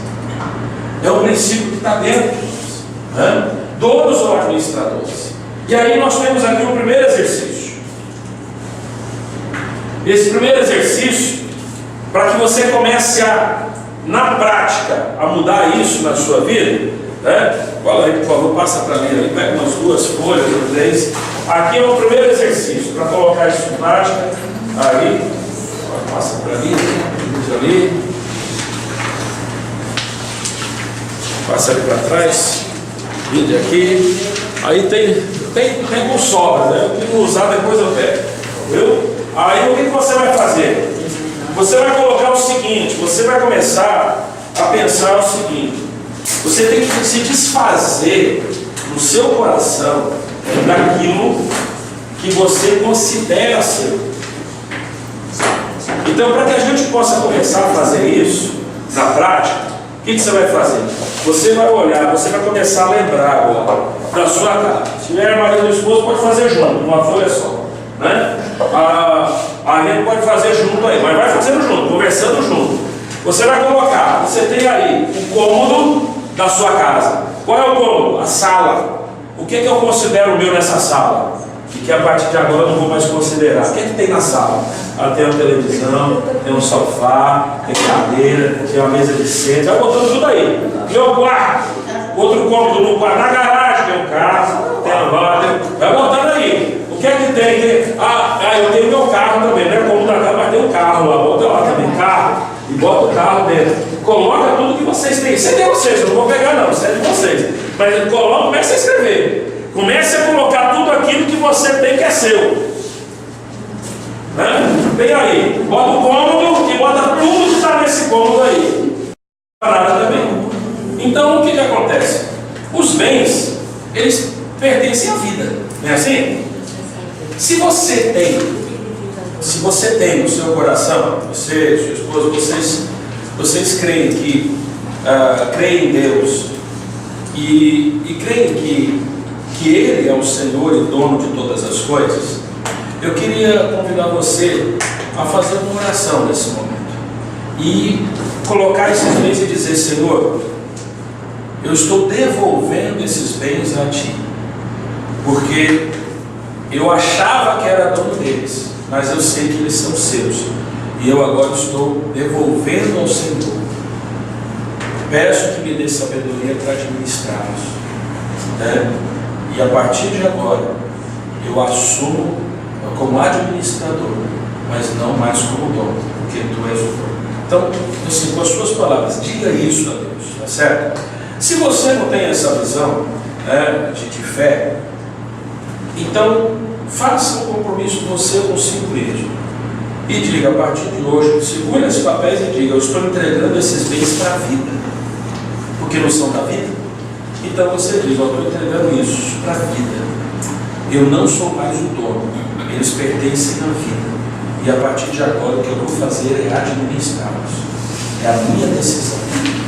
É um princípio que está dentro de nós. Né? Donos ou administradores. E aí nós temos aqui o primeiro exercício. Esse primeiro exercício, para que você comece na prática, a mudar isso na sua vida, né? Fala aí, por favor, passa para mim aí, pega umas 2 folhas ou 3. Aqui é o primeiro exercício, para colocar isso em prática. Aí, passa para mim, usa ali. Passa ali para trás. Vídeo aqui. Aí tem com sobra, né? Eu tenho que usar, depois eu pego. Viu? Aí o que você vai fazer? Você vai colocar o seguinte: você vai começar a pensar o seguinte: você tem que se desfazer no seu coração daquilo que você considera seu. Então, para que a gente possa começar a fazer isso na prática, o que você vai fazer? Você vai olhar, você vai começar a lembrar agora da sua casa. Se tiver marido e esposo, pode fazer junto, uma folha só, né? A gente pode fazer junto aí, mas vai fazendo junto, conversando junto. Você vai colocar, você tem aí o cômodo da sua casa. Qual é o cômodo? A sala. O que eu considero meu nessa sala? E que a partir de agora eu não vou mais considerar. O que tem na sala? Tem uma televisão, tem um sofá, tem cadeira, tem uma mesa de centro, vai botando tudo aí. Meu quarto, outro cômodo no quarto, na garagem tem um carro, tem uma roda, vai botando aí. O que é que tem? Eu tenho meu carro também, não é como na casa, mas tem um carro lá, bota lá também, carro, e bota o carro dentro. Coloca tudo que vocês têm. Isso é de vocês, eu não vou pegar não, isso é de vocês. Mas coloca, comece a escrever. Comece a colocar tudo aquilo que você tem que é seu. Vem aí, bota o cômodo e bota tudo que está nesse cômodo aí. Nada também. Então o que acontece? Os bens, eles pertencem à vida, não é assim? Se você tem no seu coração, você, sua esposa, vocês creem creem em Deus e creem que Ele é o Senhor e dono de todas as coisas, eu queria convidar você a fazer uma oração nesse momento e colocar esses bens e dizer: Senhor, eu estou devolvendo esses bens a ti, porque eu achava que era dono deles, mas eu sei que eles são seus, e eu agora estou devolvendo ao Senhor. Peço que me dê sabedoria para administrá-los, né? E a partir de agora eu assumo como administrador, mas não mais como dono, porque tu és o dono. Então, assim, com as suas palavras, diga isso a Deus, tá certo? Se você não tem essa visão, né, de fé, então faça um compromisso você consigo mesmo e diga: a partir de hoje, segure esses papéis e diga: eu estou entregando esses bens para a vida, porque não são da vida. Então você diz: eu estou entregando isso para a vida, eu não sou mais o dono, eles pertencem à vida, e a partir de agora o que eu vou fazer é administrá-los, é a minha decisão.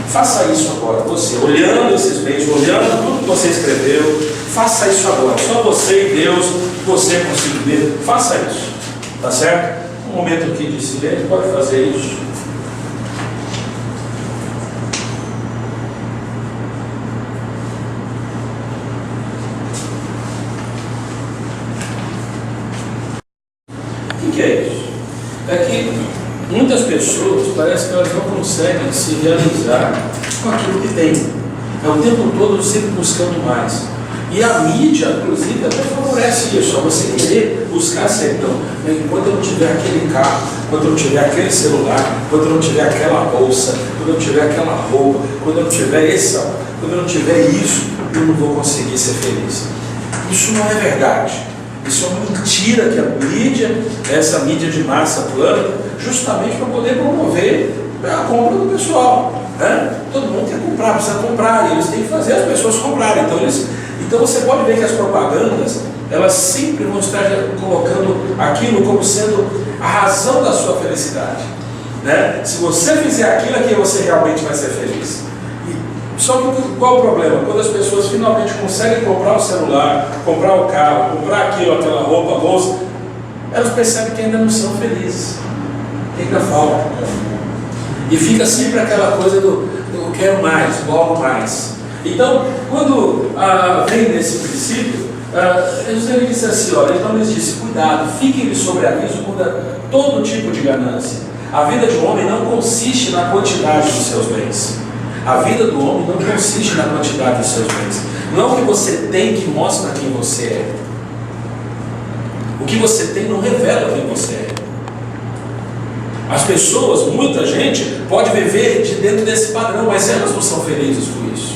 Faça isso agora, você, olhando esses bens, olhando tudo que você escreveu, faça isso agora, só você e Deus, você consigo mesmo, faça isso, tá certo? Um momento aqui de silêncio, pode fazer isso. O que é isso? É que muitas pessoas parece que elas não conseguem se realizar com aquilo que têm. É o tempo todo sempre buscando mais. E a mídia, inclusive, até favorece isso, você querer buscar ser então. Enquanto eu não tiver aquele carro, quando eu não tiver aquele celular, quando eu não tiver aquela bolsa, quando eu não tiver aquela roupa, quando eu não tiver quando eu não tiver isso, eu não vou conseguir ser feliz. Isso não é verdade. Isso é uma mentira que a mídia, essa mídia de massa plana, justamente para poder promover a compra do pessoal, né? Todo mundo quer comprar, precisa comprar, e eles têm que fazer as pessoas comprarem. Então você pode ver que as propagandas, elas sempre vão estar colocando aquilo como sendo a razão da sua felicidade, né? Se você fizer aquilo, é que você realmente vai ser feliz. Só que qual o problema? Quando as pessoas finalmente conseguem comprar o celular, comprar o carro, comprar aquilo, aquela roupa, a bolsa, elas percebem que ainda não são felizes, que ainda falta. E fica sempre aquela coisa do eu quero mais, logo mais. Então, quando vem nesse princípio, Jesus ele disse assim, olha, então ele disse: cuidado, fiquem sobre aviso contra todo tipo de ganância. A vida de um homem não consiste na quantidade dos seus bens. A vida do homem não consiste na quantidade dos seus bens. Não é o que você tem que mostra quem você é. O que você tem não revela quem você é. As pessoas, muita gente, pode viver de dentro desse padrão, mas elas não são felizes com isso.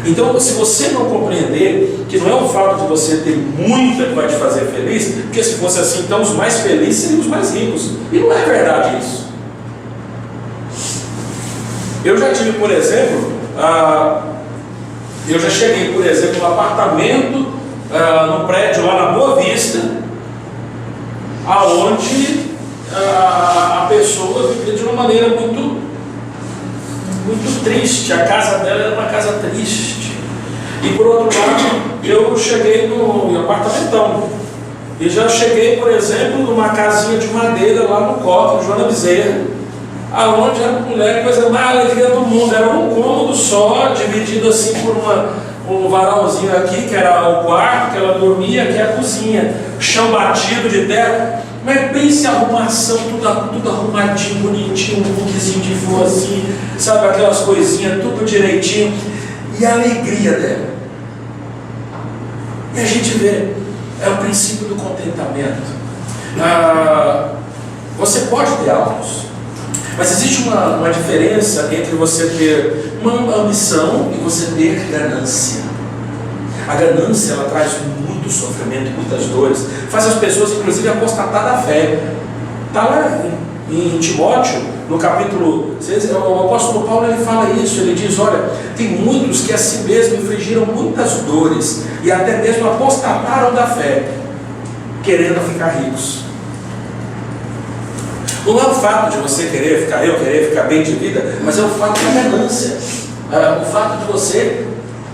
Então, se você não compreender que não é o fato de você ter muita que vai te fazer feliz, porque se fosse assim, então os mais felizes seriam os mais ricos. E não é verdade isso. Eu já tive, por exemplo, eu já cheguei, por exemplo, no apartamento, no prédio lá na Boa Vista, aonde a pessoa vivia de uma maneira muito triste. A casa dela era uma casa triste. E por outro lado, eu cheguei no apartamentão. E já cheguei, por exemplo, numa casinha de madeira lá no Coque, no Joana Bezerra, aonde a mulher, coisa mais alegria do mundo, era um cômodo só, dividido assim por um varalzinho aqui, que era o quarto, que ela dormia, que é a cozinha, chão batido de terra, mas pense a arrumação, tudo arrumadinho, bonitinho, um bookzinho de flor assim, sabe, aquelas coisinhas, tudo direitinho, e a alegria dela. E a gente vê, é o princípio do contentamento. Você pode ter alvos, mas existe uma diferença entre você ter uma ambição e você ter ganância. A ganância, ela traz muito sofrimento, muitas dores, faz as pessoas inclusive apostatar da fé. Está lá em Timóteo, no capítulo 6, o apóstolo Paulo ele fala isso, ele diz: olha, tem muitos que a si mesmo infligiram muitas dores e até mesmo apostataram da fé, querendo ficar ricos. Não é o fato de você querer ficar bem de vida, mas é o fato da ganância, o fato de você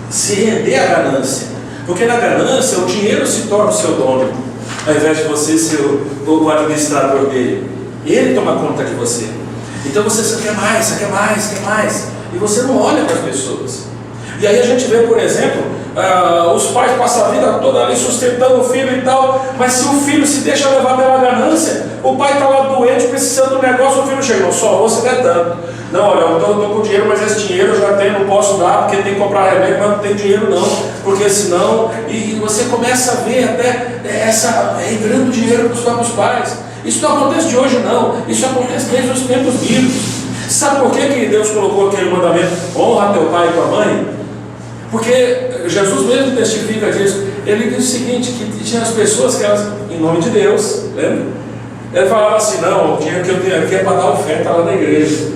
se render à ganância, porque na ganância o dinheiro se torna o seu dono, ao invés de você ser o administrador dele. Ele toma conta de você. Então você quer mais, e você não olha para as pessoas. E aí a gente vê, por exemplo, os pais passam a vida toda ali sustentando o filho e tal, mas se o filho se deixa levar pela ganância, o pai está lá doente, precisando do negócio, o filho chega, não, só você der tanto. Não, olha, eu estou com dinheiro, mas esse dinheiro eu já tenho, não posso dar, porque tem que comprar remédio, mas não tem dinheiro não, porque senão, e você começa a ver até regrando dinheiro para os próprios pais. Isso não acontece de hoje não, isso acontece desde os tempos bíblicos. Sabe por que Deus colocou aquele mandamento, honra teu pai e tua mãe? Porque Jesus mesmo testifica disso. Ele diz o seguinte, que tinha as pessoas que elas, em nome de Deus, lembra? Ele falava assim, não, o dinheiro que eu tenho aqui é para dar oferta lá na igreja.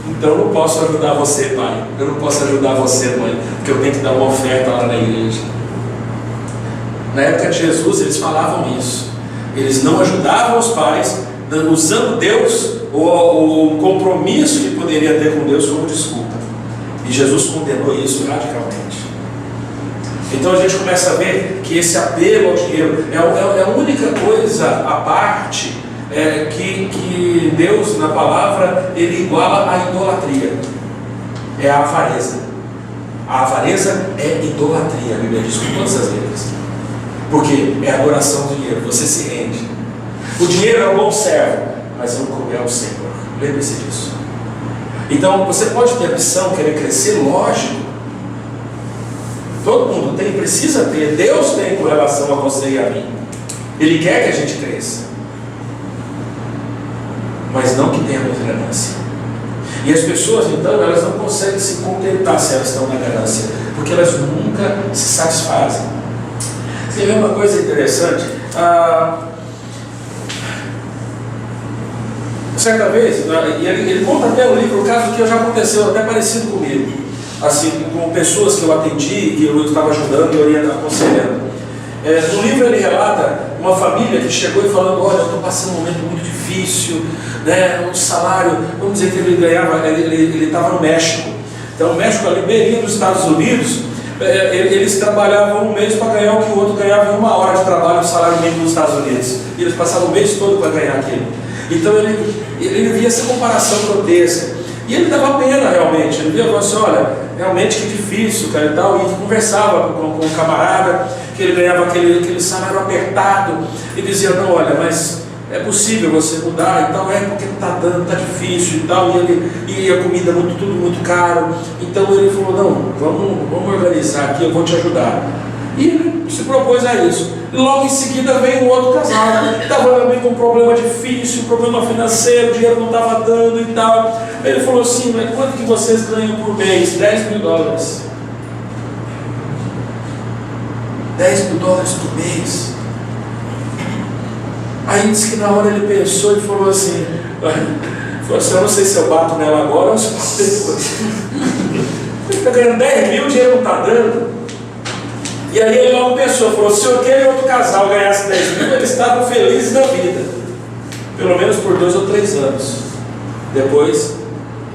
Então eu não posso ajudar você, pai. Eu não posso ajudar você, mãe, porque eu tenho que dar uma oferta lá na igreja. Na época de Jesus eles falavam isso. Eles não ajudavam os pais, usando Deus ou o compromisso que poderia ter com Deus como desculpa. E Jesus condenou isso radicalmente. Então a gente começa a ver que esse apego ao dinheiro é a única coisa à parte que Deus na palavra ele iguala à idolatria. É a avareza. A avareza é idolatria, a Bíblia diz com todas as letras. Porque é adoração do dinheiro, você se rende. O dinheiro é um bom servo, mas não é o Senhor. Lembre-se disso. Então você pode ter ambição, querer crescer, lógico. Todo mundo tem, precisa ter. Deus tem com relação a você e a mim. Ele quer que a gente cresça. Mas não que tenhamos ganância. E as pessoas então, elas não conseguem se contentar se elas estão na ganância, porque elas nunca se satisfazem. Você vê uma coisa interessante? Certa vez, e ele conta até no livro o caso que já aconteceu, até parecido comigo, assim, com pessoas que eu atendi, que eu estava ajudando e aconselhando. No livro ele relata uma família que chegou e falando, olha, eu estou passando um momento muito difícil, né, um salário, vamos dizer que ele ganhava, ele estava no México. Então o México ali bem dos Estados Unidos, eles trabalhavam um mês para ganhar o que o outro ganhava em uma hora de trabalho, o salário mínimo nos Estados Unidos. E eles passavam o mês todo para ganhar aquilo. Então ele via essa comparação grotesca. E ele dava pena realmente. Ele via e falou assim, olha, realmente que difícil, cara, e tal. E conversava com um camarada, que ele ganhava aquele salário apertado. E dizia, não, olha, mas é possível você mudar e tal, porque não está dando, está difícil e tal. E a comida tudo muito caro. Então ele falou, não, vamos organizar aqui, eu vou te ajudar. E ele se propôs a isso. Logo em seguida veio um outro casal, estava também com um problema difícil, um problema financeiro, o dinheiro não estava dando e tal. Aí ele falou assim, mas quanto que vocês ganham por mês? $10 mil. $10 mil por mês. Aí disse que na hora ele pensou e falou assim, eu não sei se eu bato nela agora ou se eu bato depois. Ele está ganhando 10 mil, o dinheiro não está dando. E aí ele logo pensou, falou, se aquele outro casal ganhasse 10 mil, eles estavam felizes na vida. Pelo menos por 2 ou 3 anos. Depois,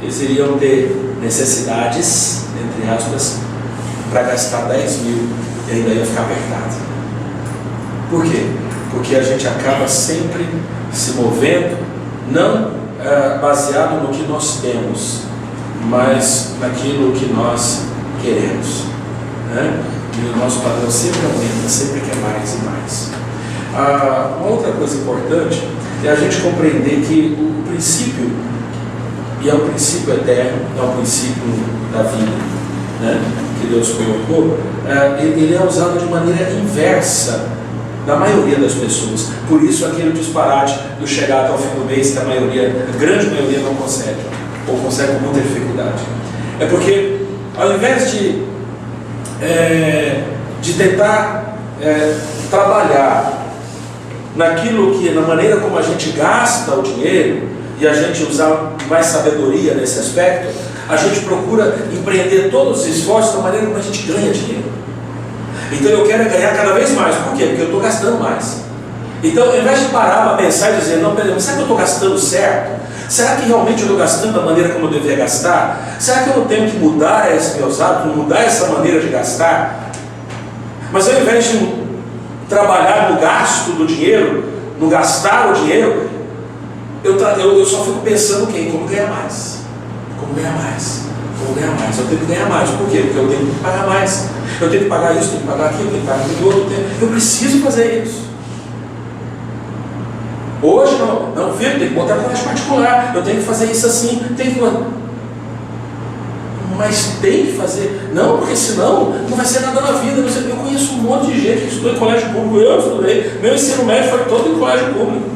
eles iriam ter necessidades, entre aspas, para gastar 10 mil e ainda ia ficar apertado. Por quê? Porque a gente acaba sempre se movendo, não baseado no que nós temos, mas naquilo que nós queremos, né? E o nosso padrão sempre aumenta, sempre quer mais e mais. Uma outra coisa importante é a gente compreender que o princípio, e é o princípio eterno, é o princípio da vida, né, que Deus colocou, ele é usado de maneira inversa da maioria das pessoas. Por isso aquele disparate do chegar até o fim do mês que a grande maioria não consegue, ou consegue com muita dificuldade. É porque ao invés de tentar trabalhar naquilo que, na maneira como a gente gasta o dinheiro, e a gente usar mais sabedoria nesse aspecto, a gente procura empreender todos os esforços da maneira como a gente ganha dinheiro. Então eu quero ganhar cada vez mais. Por quê? Porque eu estou gastando mais. Então, ao invés de parar para pensar e dizer, não, peraí, será que eu estou gastando certo? Será que realmente eu estou gastando da maneira como eu deveria gastar? Será que eu não tenho que mudar esses meus hábitos, mudar essa maneira de gastar? Mas ao invés de trabalhar no gasto do dinheiro, no gastar o dinheiro, eu só fico pensando em como ganhar mais. Como ganhar mais. eu vou ganhar mais, eu tenho que ganhar mais. Por quê? Porque eu tenho que pagar mais. Eu tenho que pagar isso, tenho que pagar aquilo, tenho que pagar aquilo outro. Eu preciso fazer isso. Hoje não, filho, tem que botar colégio particular, eu tenho que fazer isso assim, mas tem que fazer, não, porque senão não vai ser nada na vida. Eu conheço um monte de gente que estudou em colégio público, eu estudei, meu ensino médio foi todo em colégio público.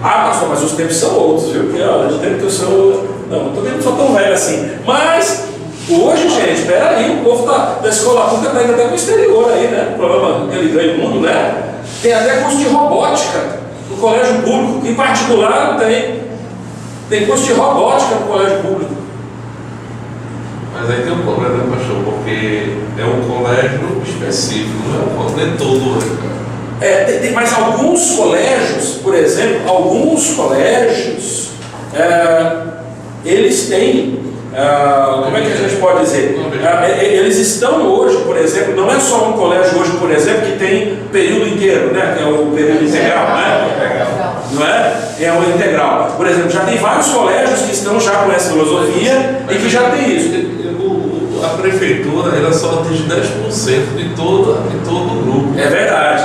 Pastor, mas os tempos são outros, viu? Porque de tempo que eu sou. Não estou vendo que sou tão velho assim. Mas hoje, gente, peraí, o povo da escola pública está indo até para o exterior aí, né? O problema que ele ganha o mundo, né? Tem até curso de robótica no colégio público, que em particular não tem. Tem curso de robótica no colégio público. Mas aí tem um problema, né, pastor? Porque é um colégio específico, não é um colégio todo, né, cara? Tem mais alguns colégios, por exemplo, eles têm, como é que a gente pode dizer? Eles estão hoje, por exemplo, não é só um colégio hoje, por exemplo, que tem período inteiro, né? Que é o período integral, né? Não é? É o integral. Por exemplo, já tem vários colégios que estão já com essa filosofia e que já tem isso. A prefeitura ela só atinge 10% de todo o grupo. É verdade.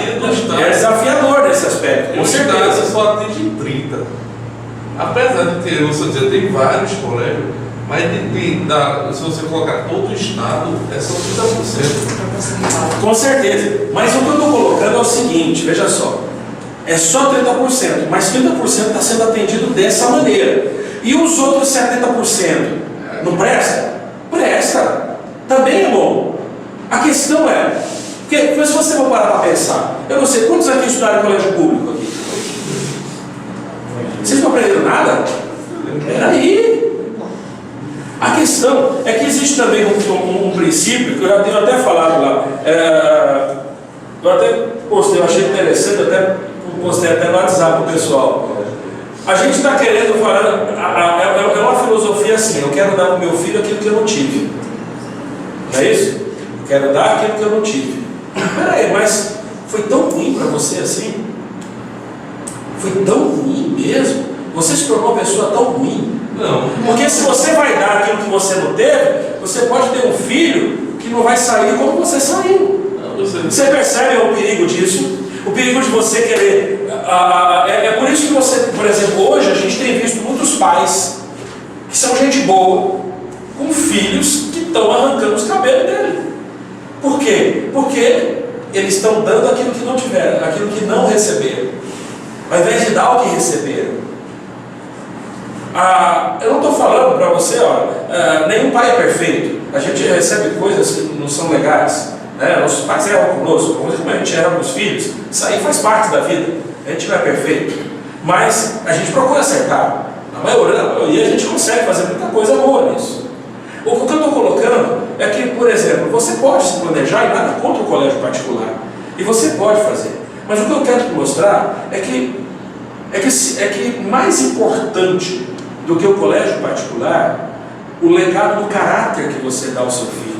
E no estado, é desafiador nesse aspecto. No estado só atinge 30%. Apesar de ter, você dizer, tem vários colégios, mas se você colocar todo o estado, é só 30%. Com certeza. Mas o que eu estou colocando é o seguinte, veja só. É só 30%, mas 30% está sendo atendido dessa maneira. E os outros 70%, não presta? Presta. Também é bom. A questão é, porque se você for parar para pensar, eu não sei, quantos aqui estudaram em colégio público aqui? Vocês não aprenderam nada? Peraí. A questão é que existe também um princípio, que eu já tenho até falado lá, eu até postei, eu achei interessante, postei até no WhatsApp para o pessoal. A gente está querendo falar, é uma filosofia assim, eu quero dar para o meu filho aquilo que eu não tive. Não é isso? Eu quero dar aquilo que eu não tive. Peraí, mas foi tão ruim para você assim? Foi tão ruim mesmo? Você se tornou uma pessoa tão ruim? Não. Porque se você vai dar aquilo que você não teve, você pode ter um filho que não vai sair como você saiu. Você percebe o perigo disso? O perigo de você querer. É por isso que você, por exemplo, hoje a gente tem visto muitos pais que são gente boa, com filhos que estão arrancando os cabelos dele. Por quê? Porque eles estão dando aquilo que não tiveram, aquilo que não receberam, ao invés de dar o que receberam. Eu não estou falando para você, nenhum pai é perfeito. A gente recebe coisas que não são legais. Nossos pais erram conosco, como a gente erra com os filhos. Isso aí faz parte da vida. A gente não é perfeito, mas a gente procura acertar. Na maioria a gente consegue fazer muita coisa boa nisso. O que eu estou colocando é que, por exemplo, você pode se planejar, e nada contra o colégio particular, e você pode fazer, mas o que eu quero te mostrar é que mais importante do que o colégio particular, o legado do caráter que você dá ao seu filho.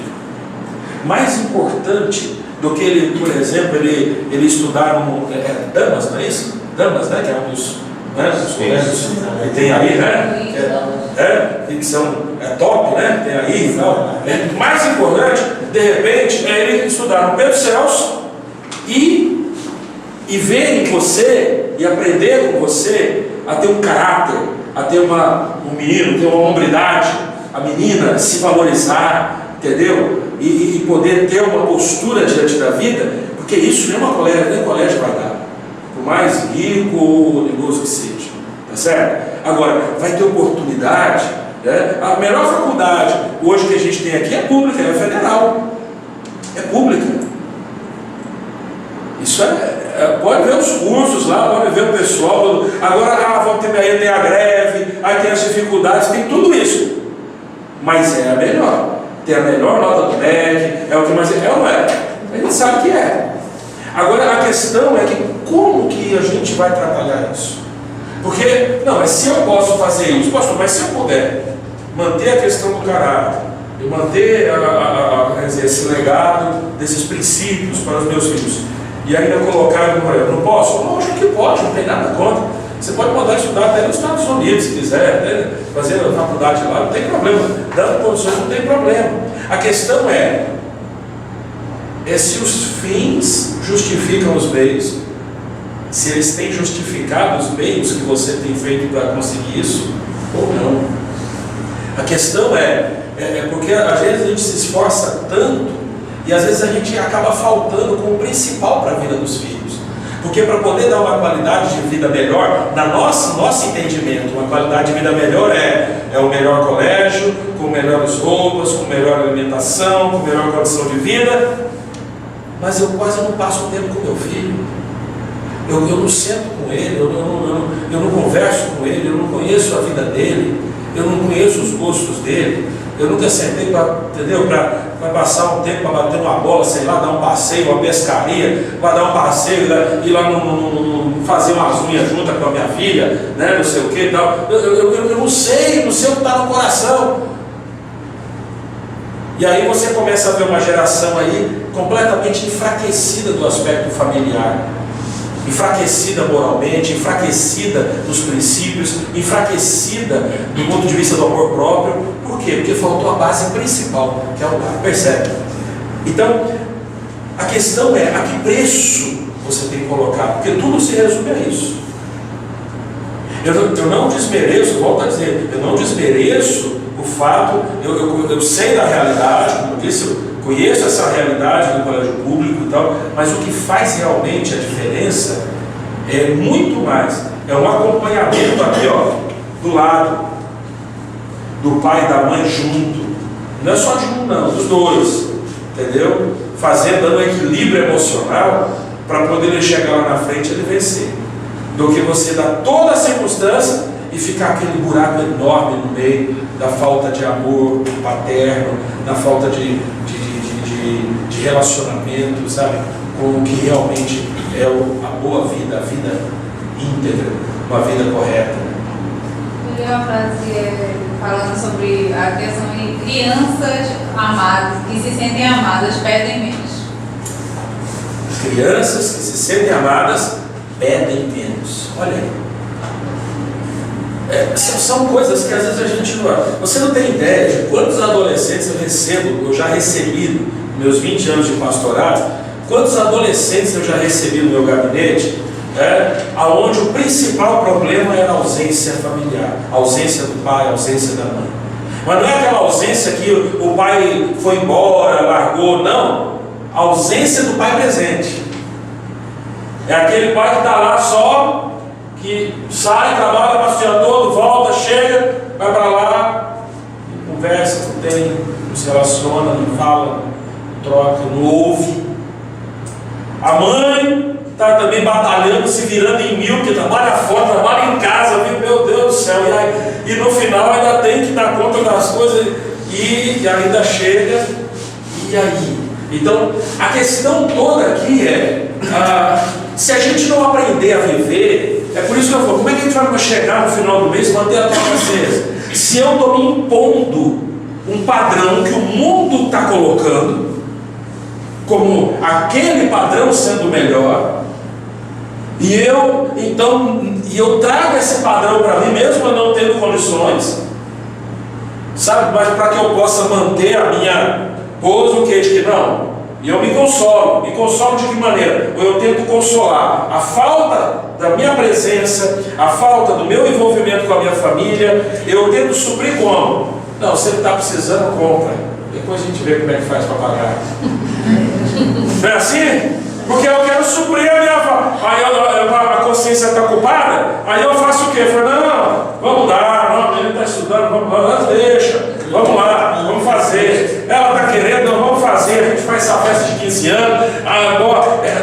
Mais importante do que ele, por exemplo, ele estudar Damas, não é isso? Damas, né? Que é um dos colégios que tem aí, né? Que são top, né? Tem aí e tal. Mais importante, de repente, é ele estudar no Pedro Celso e ver em você e aprender com você a ter um caráter, a ter um menino, ter uma hombridade, a menina se valorizar, entendeu? E poder ter uma postura diante da vida, porque isso nem colégio vai dar, por mais rico ou negoço que seja, tá certo? Agora, vai ter oportunidade, né? A melhor faculdade hoje que a gente tem aqui é pública, é federal, é pública. Isso pode ver os cursos lá, pode ver o pessoal. Agora, vão ter aí tem a greve, aí tem as dificuldades, tem tudo isso, mas é a melhor. Tem a melhor nota do MEC, é o que mais é ou não é? A gente sabe que é. Agora a questão é que como que a gente vai trabalhar isso? Porque, não, mas se eu posso fazer isso, pastor, mas se eu puder manter a questão do caráter, e manter quer dizer, esse legado desses princípios para os meus filhos, e ainda colocar no moreno, não posso? Lógico que pode, não tem nada contra. Você pode mandar estudar até nos Estados Unidos, se quiser, né? Fazer a faculdade lá, não tem problema. Dando condições, não tem problema. A questão é se os fins justificam os meios, se eles têm justificado os meios que você tem feito para conseguir isso, ou não. A questão é porque às vezes a gente se esforça tanto e às vezes a gente acaba faltando com o principal para a vida dos filhos. Porque para poder dar uma qualidade de vida melhor, na nosso entendimento, uma qualidade de vida melhor é o melhor colégio, com melhores roupas, com melhor alimentação, com melhor condição de vida. Mas eu quase não passo tempo com meu filho. Eu não sento com ele, eu não converso com ele, eu não conheço a vida dele, eu não conheço os gostos dele. Eu nunca sentei para passar um tempo, para bater uma bola, sei lá, dar um passeio, uma pescaria, para dar um passeio, ir lá fazer umas unhas juntas com a minha filha, né, não sei o que e tal. Eu não sei o que está no coração. E aí você começa a ver uma geração aí completamente enfraquecida do aspecto familiar, enfraquecida moralmente, enfraquecida nos princípios, enfraquecida do ponto de vista do amor próprio. Por quê? Porque faltou a base principal, que é o lar. Percebe? Então, a questão é a que preço você tem colocado, porque tudo se resume a isso. Eu não desmereço, volto a dizer, eu não desmereço o fato, eu sei da realidade, como eu disse, eu conheço essa realidade do colégio público e tal, mas o que faz realmente a diferença é muito mais, é um acompanhamento aqui, ó, do lado, do pai e da mãe junto, não é só de um não, dos dois, entendeu? Dando um equilíbrio emocional para poder ele chegar lá na frente e ele vencer, do que você dar toda a circunstância e ficar aquele buraco enorme no meio da falta de amor paterno, da falta de relacionamento, sabe, com o que realmente é a boa vida, a vida íntegra, uma vida correta. Eu li uma frase falando sobre a questão de crianças amadas, que se sentem amadas, pedem menos. Crianças que se sentem amadas pedem menos. Olha aí. São coisas que às vezes a gente não... Você não tem ideia de quantos adolescentes eu já recebi nos meus 20 anos de pastorado, quantos adolescentes eu já recebi no meu gabinete, onde o principal problema era a ausência familiar, a ausência do pai, a ausência da mãe. Mas não é aquela ausência que o pai foi embora, largou, não. A ausência do pai presente. É aquele pai que está lá só, que sai, trabalha, passa o dia todo, volta, chega, vai para lá, não conversa, não se relaciona, não fala, não troca, não ouve. A mãe está também batalhando, se virando em mil, que trabalha fora, trabalha em casa, viu? Meu Deus do céu, e no final ainda tem que dar conta das coisas, e ainda chega, e aí? Então, a questão toda aqui se a gente não aprender a viver, é por isso que eu falo, como é que a gente vai chegar no final do mês e manter a tua consciência? Se eu estou me impondo um padrão que o mundo está colocando, como aquele padrão sendo melhor, e eu trago esse padrão para mim, mesmo eu não tendo condições, sabe, mas para que eu possa manter a minha pose, o que de que não? E eu me consolo de que maneira? Ou eu tento consolar a falta da minha presença, a falta do meu envolvimento com a minha família, eu tento suprir como? Não, você está precisando, compra. Depois a gente vê como é que faz para pagar. Não é assim? Porque eu quero suprir a minha falta. Aí a consciência está ocupada, aí eu faço o quê? Eu falo, não, vamos dar, não, ele está estudando, vamos, deixa, vamos lá, vamos fazer. Ela está querendo, não, vamos fazer, a gente faz essa festa de 15 anos,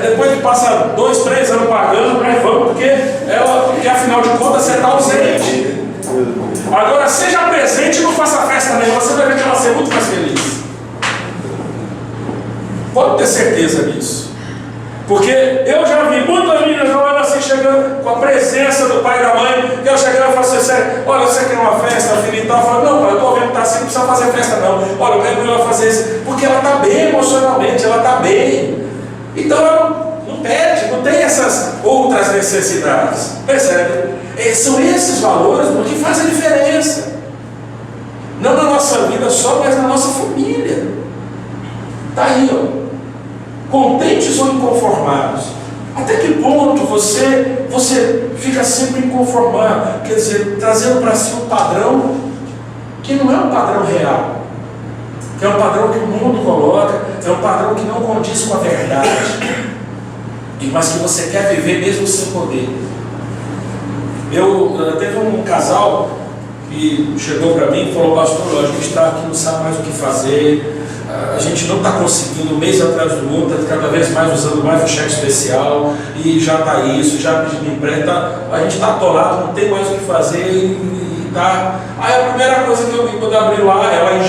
depois de passar 2, 3 anos pagando, aí vamos, porque afinal de contas você está ausente. Agora seja presente e não faça festa nenhuma, você vai ver que ela vai ser muito mais feliz. Pode ter certeza disso. Porque eu já vi muitas meninas assim chegando com a presença do pai e da mãe, que eu chegava e falava assim, olha, você quer uma festa, filha e tal? Eu falo, não, pai, eu estou vendo que está assim, não precisa fazer festa não. Olha, eu quero ela fazer isso, porque ela está bem emocionalmente, ela está bem. Então ela não pede, não tem essas outras necessidades. Percebe? São esses valores que fazem a diferença. Não na nossa vida só, mas na nossa família. Está aí, ó. Contentes ou inconformados? Até que ponto você fica sempre inconformado? Quer dizer, trazendo para si um padrão que não é um padrão real, que é um padrão que o mundo coloca, é um padrão que não condiz com a verdade, mas que você quer viver mesmo sem poder. Teve um casal que chegou para mim e falou: pastor, a gente está aqui, não sabe mais o que fazer, a gente não está conseguindo, um mês atrás do outro, cada vez mais usando mais o cheque especial, e já está isso, já pedindo empréstimo, a gente está atolado, não tem mais o que fazer, e tá. Aí a primeira coisa que eu vi quando abri lá, ela é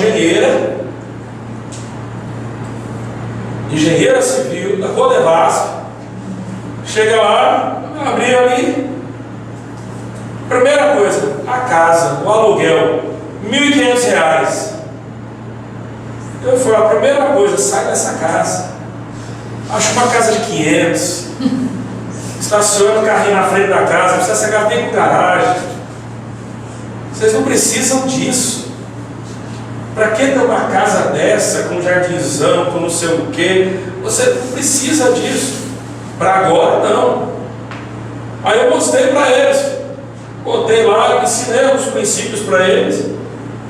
engenheira civil, da Codevasf, chega lá, abriu ali, primeira coisa, a casa, o aluguel, R$1.500. Eu falei: a primeira coisa, sai dessa casa. Acho uma casa de 500. Estaciona o carrinho na frente da casa, precisa ser carro com garagem. Vocês não precisam disso. Para que ter uma casa dessa, com jardinzão, com não sei o quê? Você não precisa disso. Para agora, não. Aí eu mostrei para eles. Botei lá, ensinei os princípios para eles.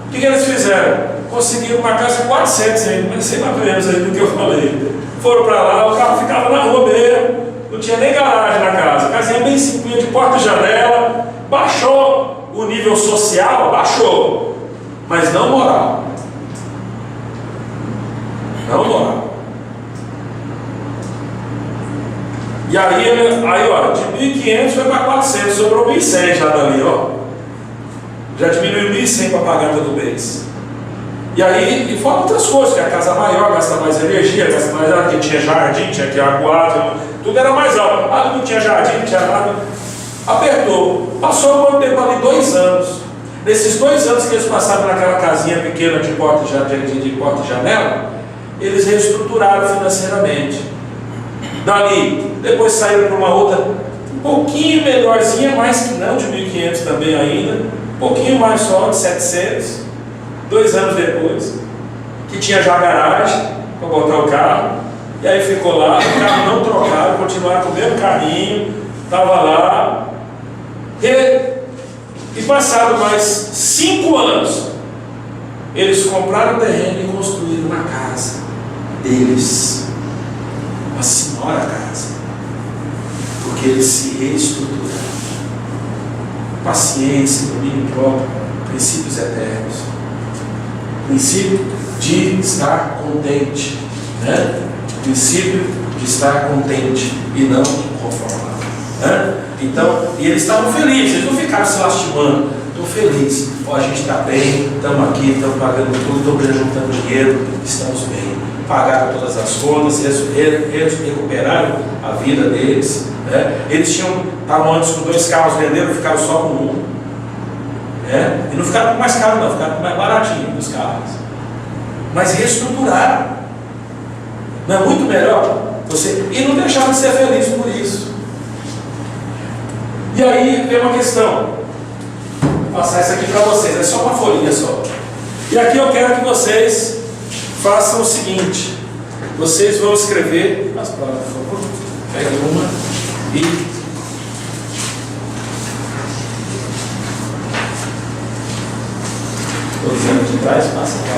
O que eles fizeram? Conseguiram uma casa de 400 ainda, mas sei mais ou menos aí do que eu falei. Foram para lá, o carro ficava na rua mesmo, não tinha nem garagem na casa, casinha bem simples, de porta e janela. Baixou o nível social, baixou, mas não moral. Não moral. E aí ó, de 1.500 foi para 400, sobrou 1.100 já dali, ó. Já diminuiu 1.100 para pagar todo mês. E aí, e fora outras coisas, que a casa maior gasta mais energia, gasta mais água, que tinha jardim, tinha que aguado, tudo era mais alto. Ah, não tinha jardim, não tinha nada. Apertou. Passou quanto tempo ali? 2 anos. Nesses 2 anos que eles passaram naquela casinha pequena de porta e janela, eles reestruturaram financeiramente. Dali, depois saíram para uma outra, um pouquinho melhorzinha, mas que não de 1.500 também ainda, um pouquinho mais só, de 700. 2 anos depois, que tinha já garagem para botar o carro, e aí ficou lá, o carro não trocaram, continuaram com o mesmo carrinho, estava lá, e passado mais 5 anos, eles compraram o terreno e construíram uma casa deles, uma senhora casa, porque eles se reestruturaram. Paciência, domínio próprio, princípios eternos. Princípio de estar contente, né? Princípio de estar contente e não inconformado, né? Então, e eles estavam felizes, eles não ficaram se lastimando. Estou feliz, ó, a gente está bem, estamos aqui, estamos pagando tudo, estamos juntando dinheiro, estamos bem. Pagaram todas as contas, eles recuperaram a vida deles, né? Eles estavam antes com 2 carros, venderam, ficaram só com um. E não ficaram com mais caro, não, ficaram com mais baratinho os carros. Mas reestruturaram. Não é muito melhor? E não deixaram de ser feliz por isso. E aí vem uma questão. Vou passar isso aqui para vocês, é só uma folhinha só. E aqui eu quero que vocês façam o seguinte: vocês vão escrever as palavras, por favor. Pegue uma e. Todos anos de trás, passa para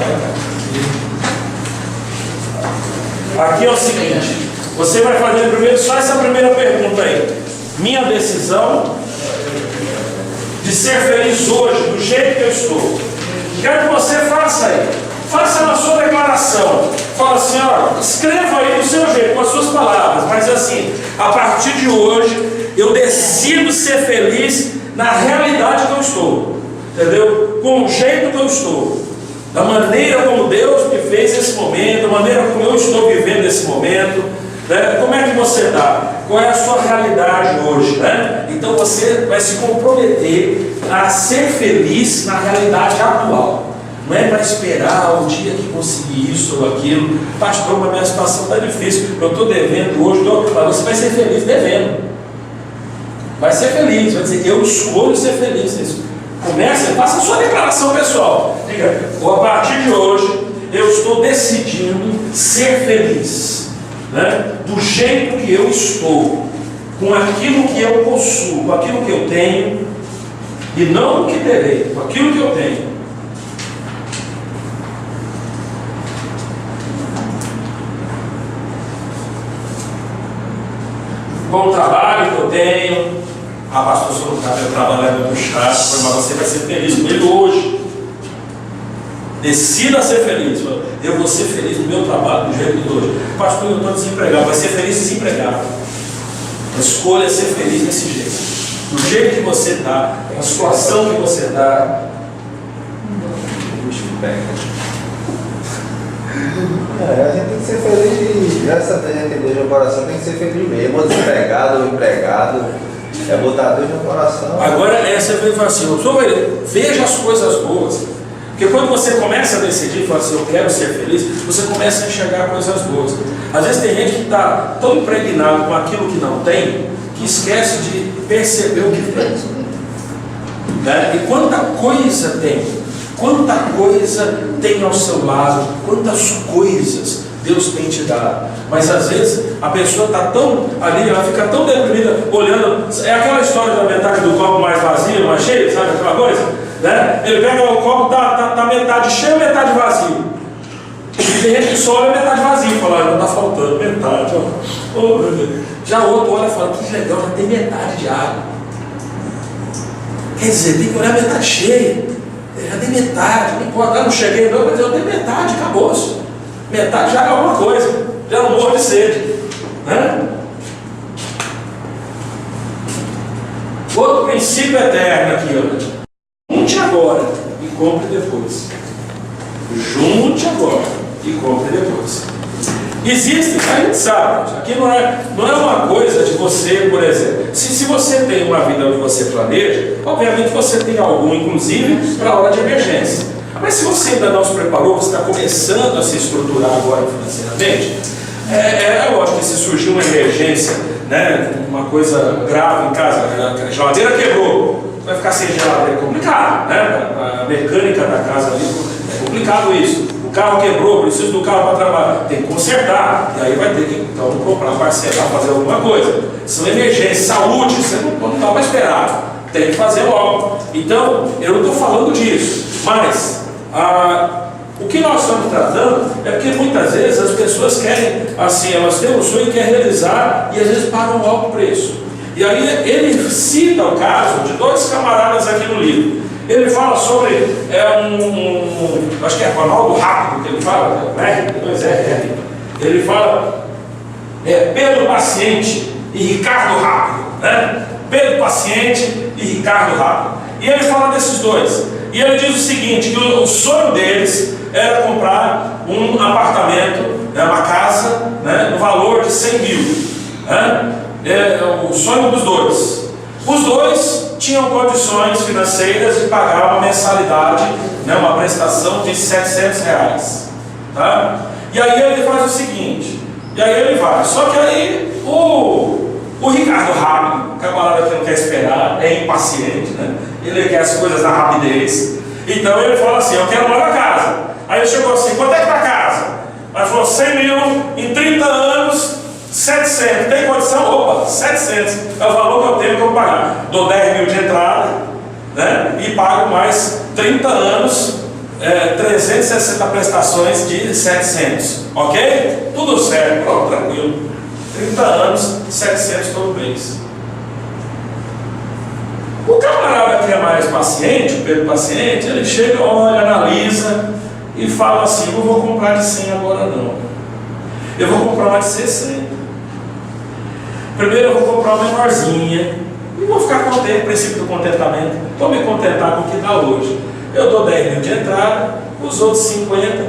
cá. Aqui é o seguinte: você vai fazer primeiro só essa primeira pergunta aí. Minha decisão de ser feliz hoje, do jeito que eu estou. Quero que você faça aí. Faça na sua declaração. Fala assim, ó, escreva aí do seu jeito, com as suas palavras. Mas assim, a partir de hoje, eu decido ser feliz na realidade que eu estou. Entendeu? Com o jeito que eu estou, da maneira como Deus me fez esse momento, da maneira como eu estou vivendo esse momento, né? Como é que você está? Qual é a sua realidade hoje, né? Então você vai se comprometer a ser feliz na realidade atual. Não é para esperar o dia que conseguir isso ou aquilo. Pastor, mas minha situação está difícil, eu estou devendo hoje, mas você vai ser feliz devendo. vai ser feliz, vai dizer, eu escolho ser feliz nisso. Comece, faça a sua declaração pessoal. Diga, a partir de hoje, eu estou decidindo ser feliz, né? Do jeito que eu estou, com aquilo que eu possuo, com aquilo que eu tenho, e não o que terei, com aquilo que eu tenho. Com o trabalho que eu tenho, pastor, só não meu trabalho é muito chato, mas você vai ser feliz com ele hoje. Decida ser feliz. Eu vou ser feliz no meu trabalho, do jeito de hoje. Pastor, eu estou desempregado. Vai ser feliz desempregado. A escolha é ser feliz desse jeito. Do jeito que você está, a situação que você está. A gente tem que ser feliz, graças a Deus, a gente tem Deus no coração, tem que ser feliz mesmo, ou desempregado ou empregado, é botar Deus no coração. Agora, você vem e fala assim, veja as coisas boas, porque quando você começa a decidir e fala assim, eu quero ser feliz, você começa a enxergar coisas boas. Às vezes tem gente que está tão impregnado com aquilo que não tem, que esquece de perceber o que tem, né? E quanta coisa tem. Quanta coisa tem ao seu lado, quantas coisas Deus tem te dado. Mas às vezes a pessoa está tão ali, ela fica tão deprimida, olhando. É aquela história da metade do copo mais vazio, mais cheio, sabe aquela coisa? Né? Ele pega o copo, tá metade cheio, metade vazio. E tem gente que só olha metade vazio e fala, não está faltando metade. Já o outro olha e fala, que legal, já tem metade de água. Quer dizer, tem que olhar metade cheia. Já tem metade, não importa, não cheguei não, mas eu tenho metade, acabou-se. Metade já é alguma coisa, já não morro de sede, né? Outro princípio eterno aqui, ó. Junte agora e compre depois. Junte agora e compre depois. Existe, a gente sabe, aqui não é uma coisa de você, por exemplo, se você tem uma vida onde você planeja, obviamente você tem algum, inclusive, para a hora de emergência. Mas se você ainda não se preparou, você está começando a se estruturar agora financeiramente, é lógico que se surgir uma emergência, né, uma coisa grave em casa, a geladeira quebrou, vai ficar sem geladeira, é complicado, né? A mecânica da casa ali, é complicado isso. O carro quebrou, preciso do carro para trabalhar, tem que consertar, e aí vai ter que então comprar, parcelar, fazer alguma coisa. São emergências, saúde, você não dá para esperar, tem que fazer logo. Então, eu não estou falando disso, mas o que nós estamos tratando é porque muitas vezes as pessoas querem, assim, elas têm um sonho e querem realizar, e às vezes pagam um alto preço. E aí ele cita o caso de dois camaradas aqui no livro. Ele fala sobre, acho que é Ronaldo Rápido que ele fala, ele fala Pedro Paciente e Ricardo Rápido, né? Pedro Paciente e Ricardo Rápido. E ele fala desses dois. E ele diz o seguinte, que o sonho deles era comprar um apartamento, né, uma casa, né, no valor de 100 mil. Né? O sonho dos dois. Os dois tinham condições financeiras de pagar uma mensalidade, né, uma prestação de R$700. Tá? E aí ele faz o seguinte, e aí ele vai. Só que aí o Ricardo Rápido, camarada que não quer esperar, é impaciente, né? Ele quer as coisas na rapidez. Então ele fala assim, eu quero uma casa. Aí ele chegou assim, quanto é que tá a casa? Aí falou, 100 mil, em 30 anos, 700, tem condição? Opa, 700, é o valor que eu tenho que eu pagar. Dou 10 mil de entrada, né? E pago mais 30 anos, 360 prestações de 700, ok? Tudo certo, pronto, tranquilo. 30 anos, 700 todo mês. O camarada que é mais paciente, o Pedro Paciente, ele chega, olha, analisa e fala assim, não vou comprar de 100 agora não. Eu vou comprar uma de 60. Primeiro eu vou comprar uma menorzinha e vou ficar contente, o princípio do contentamento. Vou me contentar com o que dá hoje. Eu dou 10 mil de entrada, os outros 50,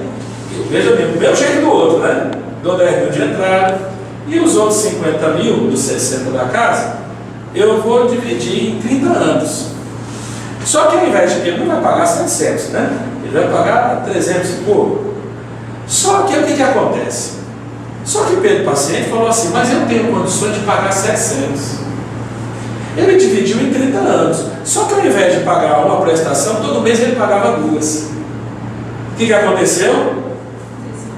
veja bem, o meu jeito do outro, né? Dou 10 mil de entrada e os outros 50 mil dos 60 da casa, eu vou dividir em 30 anos. Só que ao invés de ele não vai pagar 700, né? Ele vai pagar 300 e pouco. Só que o que acontece? Só que Pedro Paciente falou assim, mas eu tenho condições de pagar 700. Ele dividiu em 30 anos. Só que ao invés de pagar uma prestação, todo mês ele pagava duas. O que aconteceu?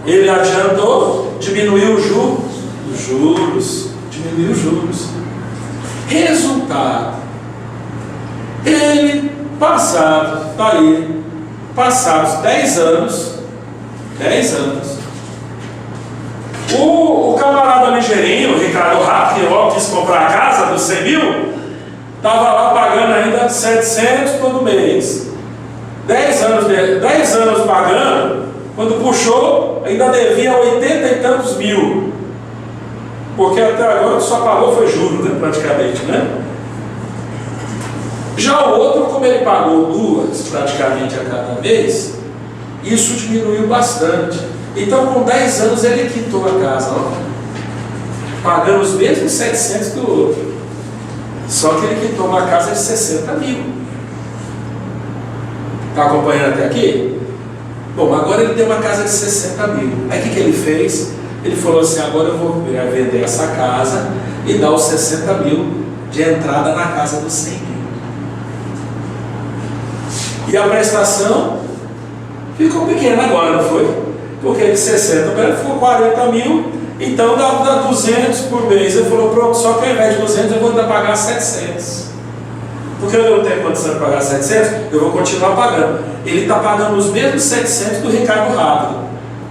Ele adiantou, diminuiu os juros, diminuiu os juros. Resultado, ele passados 10 anos, o camarada ligeirinho, o Ricardo Rato, que logo quis comprar a casa dos 100 mil, estava lá pagando ainda 700 todo mês. 10 anos pagando, quando puxou, ainda devia 80 e tantos mil. Porque até agora só pagou foi juros, né, praticamente, né? Já o outro, como ele pagou duas praticamente a cada mês, isso diminuiu bastante. Então, com 10 anos, ele quitou a casa, ó, pagando os mesmos 700 do outro. Só que ele quitou uma casa de 60 mil. Está acompanhando até aqui? Bom, agora ele tem uma casa de 60 mil. Aí o que ele fez? Ele falou assim: agora eu vou vender essa casa e dar os 60 mil de entrada na casa dos 100 mil. E a prestação ficou pequena agora, não foi? Porque de 60 ficou 40 mil, então dá 200 por mês. Ele falou: pronto, só que ao invés de 200 eu vou ainda pagar 700. Porque eu não tenho condição de pagar 700, eu vou continuar pagando. Ele está pagando os mesmos 700 do Ricardo Rápido,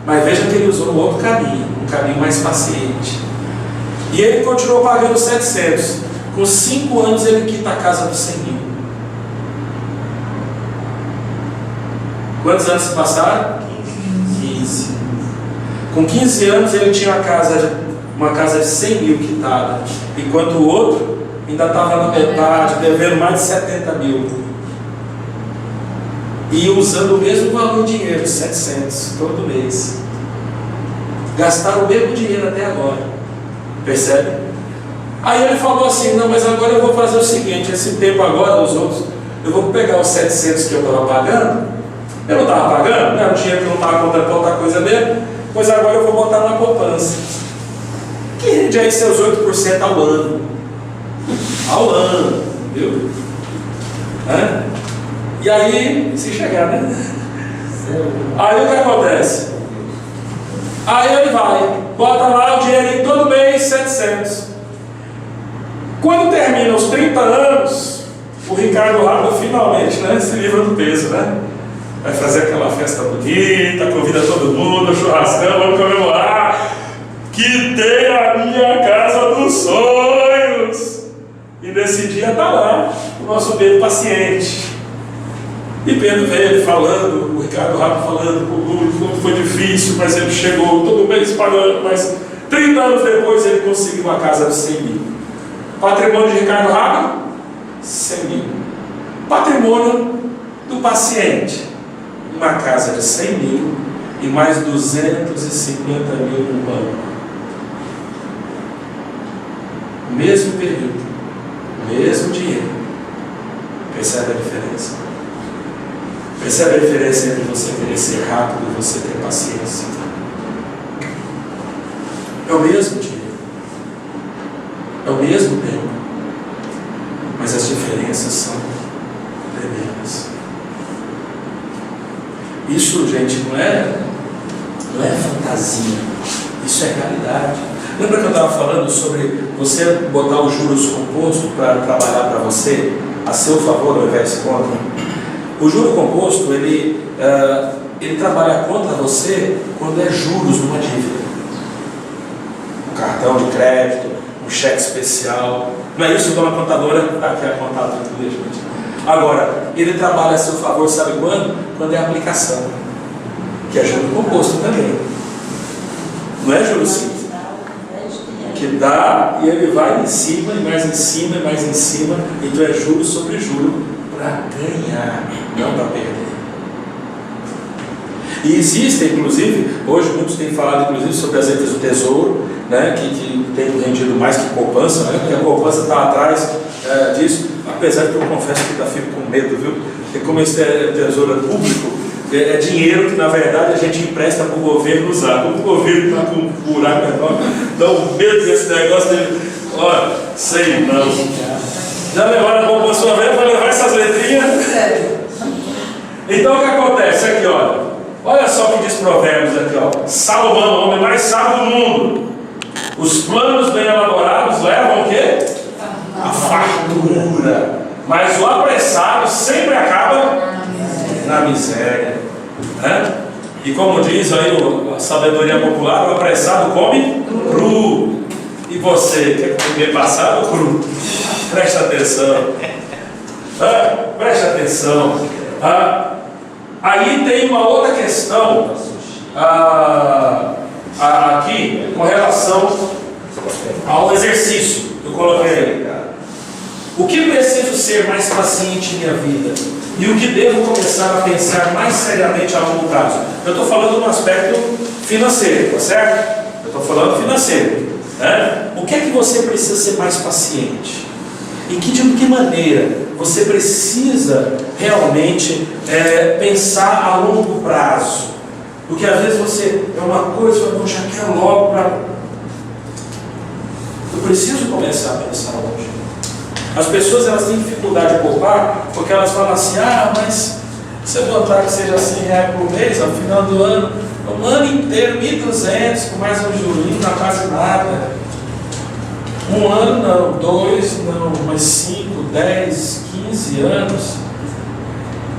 mas veja que ele usou um outro caminho, um caminho mais paciente. E ele continuou pagando 700. Com 5 anos ele quita a casa dos 100 mil. Quantos anos se passaram? 15. Com 15 anos ele tinha uma casa de 100 mil quitada, enquanto o outro ainda estava na metade, devendo mais de 70 mil. E usando o mesmo valor de dinheiro, 700, todo mês. Gastaram o mesmo dinheiro até agora. Percebe? Aí ele falou assim: não, mas agora eu vou fazer o seguinte, esse tempo agora, os outros, eu vou pegar os 700 que eu estava pagando. Eu não estava pagando, né? O dinheiro que eu não estava contando para outra coisa mesmo, pois agora eu vou botar na poupança, que rende aí seus 8% ao ano. Ao ano, viu? E aí, se chegar, né? Aí o que acontece? Aí ele vai, bota lá o dinheirinho todo mês, 700. Quando termina os 30 anos, o Ricardo Rápido finalmente, né, se livra do peso, né? Vai fazer aquela festa bonita, convida todo mundo, churrascão, vamos comemorar que tem a minha casa dos sonhos. E nesse dia está lá o nosso Pedro paciente. E Pedro veio ele falando, o Ricardo Rápido falando para o público como foi difícil, mas ele chegou todo mês pagando, mas 30 anos depois ele conseguiu a casa de 100 mil. Patrimônio de Ricardo Rápido? 100 mil. Patrimônio do paciente? Uma casa de 100 mil e mais 250 mil no banco. Mesmo período, mesmo dinheiro. Percebe a diferença? Percebe a diferença entre você querer ser rápido e você ter paciência? É o mesmo dinheiro, é o mesmo tempo, mas as diferenças são tremendas. Isso, gente, não é fantasia, isso é realidade. Lembra que eu estava falando sobre você botar os juros compostos para trabalhar para você, a seu favor ao invés de contra? O juro composto, ele trabalha contra você quando é juros numa dívida. Um cartão de crédito, um cheque especial. Não é isso, dona contadora? Aqui é a contadora do gente. Agora, ele trabalha a seu favor, sabe quando? Quando é aplicação, que é juro composto também. Não é juro simples. Que dá e ele vai em cima, e mais em cima, e mais em cima. Então é juro sobre juro para ganhar, não para perder. E existem, inclusive, hoje muitos têm falado inclusive sobre as letras do tesouro, né, que tem rendido mais que poupança, né, porque a poupança está atrás disso, apesar que eu confesso que ainda fico com medo, viu? Porque como esse tesouro é público, é dinheiro que na verdade a gente empresta para o governo usar. Como o governo está com um buraco enorme, dá um medo desse negócio dele. Olha, sei não. Já levaram a sua vez para levar essas letrinhas? Sério. Então o que acontece aqui, olha só o que diz Provérbios aqui, Salomão, o homem mais sábio do mundo. Os planos bem elaborados levam o quê? A fartura. Mas o apressado sempre acaba na miséria. Né? E como diz aí a sabedoria popular, o apressado come cru. E você quer comer passado ou cru? Presta atenção. Preste atenção. Aí tem uma outra questão aqui com relação ao exercício que eu coloquei. O que preciso ser mais paciente em minha vida? E o que devo começar a pensar mais seriamente a longo prazo? Eu estou falando no aspecto financeiro, tá certo? Eu estou falando financeiro. Né? O que é que você precisa ser mais paciente? E de que maneira você precisa realmente pensar a longo prazo? Porque às vezes você é uma coisa, eu já quero logo para. Eu preciso começar a pensar longe. As pessoas elas têm dificuldade de poupar porque elas falam assim: mas se eu botar que seja R$100 por mês, ao final do ano, um ano inteiro, 1.200, com mais um jurinho, não quase nada. Um ano não, 2 não, mas 5, 10, 15 anos,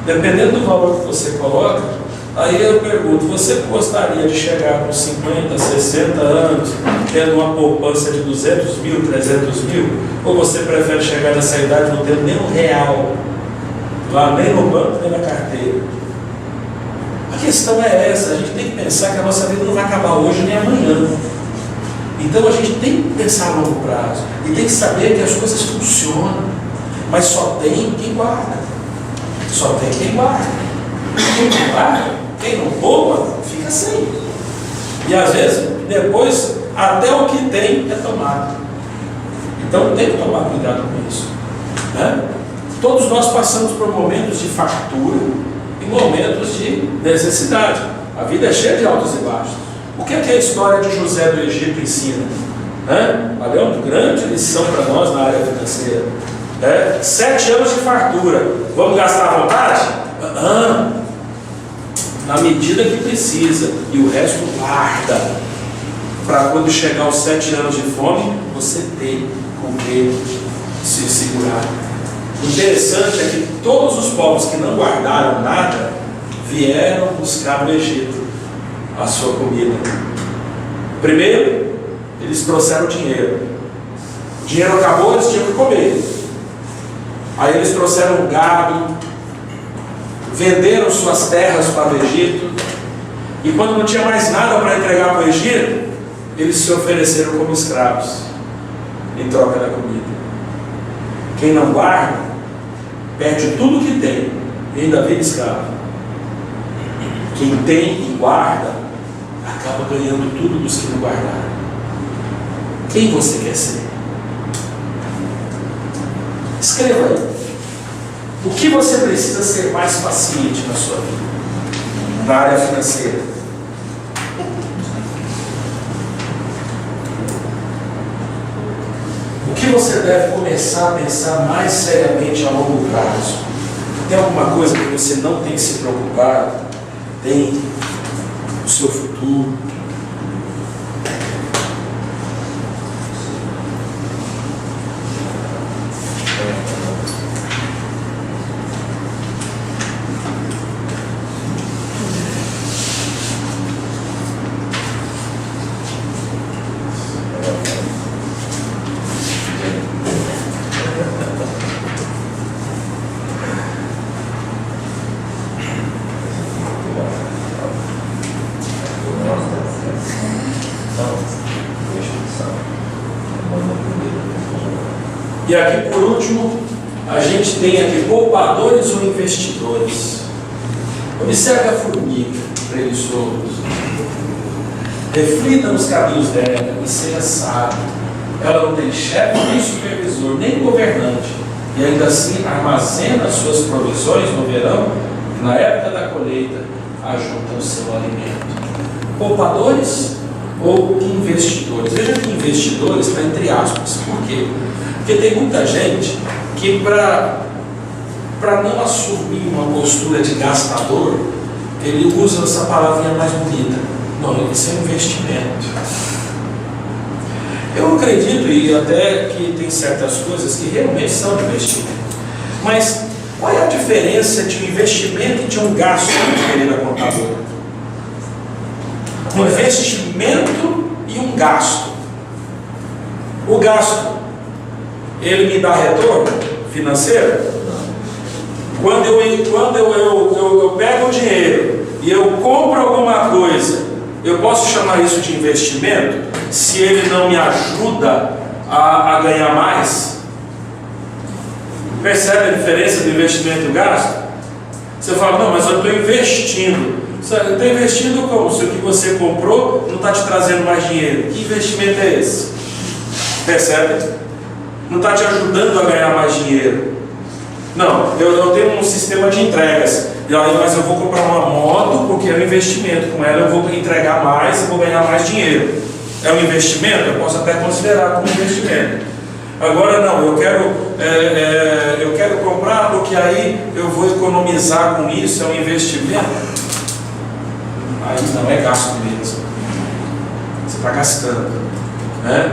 dependendo do valor que você coloca. Aí eu pergunto: você gostaria de chegar com 50, 60 anos, tendo uma poupança de 200 mil, 300 mil? Ou você prefere chegar nessa idade não tendo nem R$1, lá nem no banco, nem na carteira? A questão é essa: a gente tem que pensar que a nossa vida não vai acabar hoje nem amanhã. Então a gente tem que pensar a longo prazo e tem que saber que as coisas funcionam, mas só tem quem guarda. Só tem quem guarda. Quem não guarda, quem não poupa, fica sem. E às vezes, depois, até o que tem é tomado. Então tem que tomar cuidado com isso. Né? Todos nós passamos por momentos de fartura e momentos de necessidade. A vida é cheia de altos e baixos. O que é que a história de José do Egito ensina? Olha, é uma grande lição para nós na área financeira. 7 anos de fartura. Vamos gastar à vontade? Na medida que precisa. E o resto guarda. Para quando chegar aos 7 anos de fome, você ter com que se segurar. O interessante é que todos os povos que não guardaram nada vieram buscar no Egito a sua comida. Primeiro, eles trouxeram dinheiro. O dinheiro acabou, eles tinham que comer. Aí eles trouxeram gado, venderam suas terras para o Egito, e quando não tinha mais nada para entregar para o Egito, eles se ofereceram como escravos em troca da comida. Quem não guarda perde tudo que tem e ainda vira escravo. Quem tem e guarda acaba ganhando tudo dos que não guardaram. Quem você quer ser? Escreva aí. O que você precisa ser mais paciente na sua vida, na área financeira? O que você deve começar a pensar mais seriamente a longo prazo? Tem alguma coisa que você não tem que se preocupar? Tem o seu futuro? E aqui por último, a gente tem aqui poupadores ou investidores. Observe a formiga, preguiçoso. Reflita nos caminhos dela e seja sábio. Ela não tem chefe, nem supervisor, nem governante. E ainda assim armazena suas provisões no verão e na época da colheita ajunta o seu alimento. Poupadores ou investidores? Veja que investidores está entre aspas. Por quê? Porque tem muita gente que para não assumir uma postura de gastador, ele usa essa palavrinha mais bonita. Não, isso é um investimento. Eu acredito, e até que tem certas coisas que realmente são de investimento. Mas qual é a diferença de um investimento e de um gasto, querida contadora? Um investimento e um gasto. O gasto, ele me dá retorno financeiro? Quando eu pego o dinheiro e eu compro alguma coisa, eu posso chamar isso de investimento se ele não me ajuda a ganhar mais? Percebe a diferença do investimento e do gasto? Você fala, não, mas eu estou investindo. Eu estou investindo como? Se o que você comprou não está te trazendo mais dinheiro. Que investimento é esse? Percebe? Não está te ajudando a ganhar mais dinheiro. Não, eu tenho um sistema de entregas, mas eu vou comprar uma moto porque é um investimento. Com ela eu vou entregar mais e vou ganhar mais dinheiro. É um investimento? Eu posso até considerar como investimento. Agora não, eu quero comprar porque aí eu vou economizar com isso, é um investimento. Aí não é gasto mesmo. Você está gastando, né?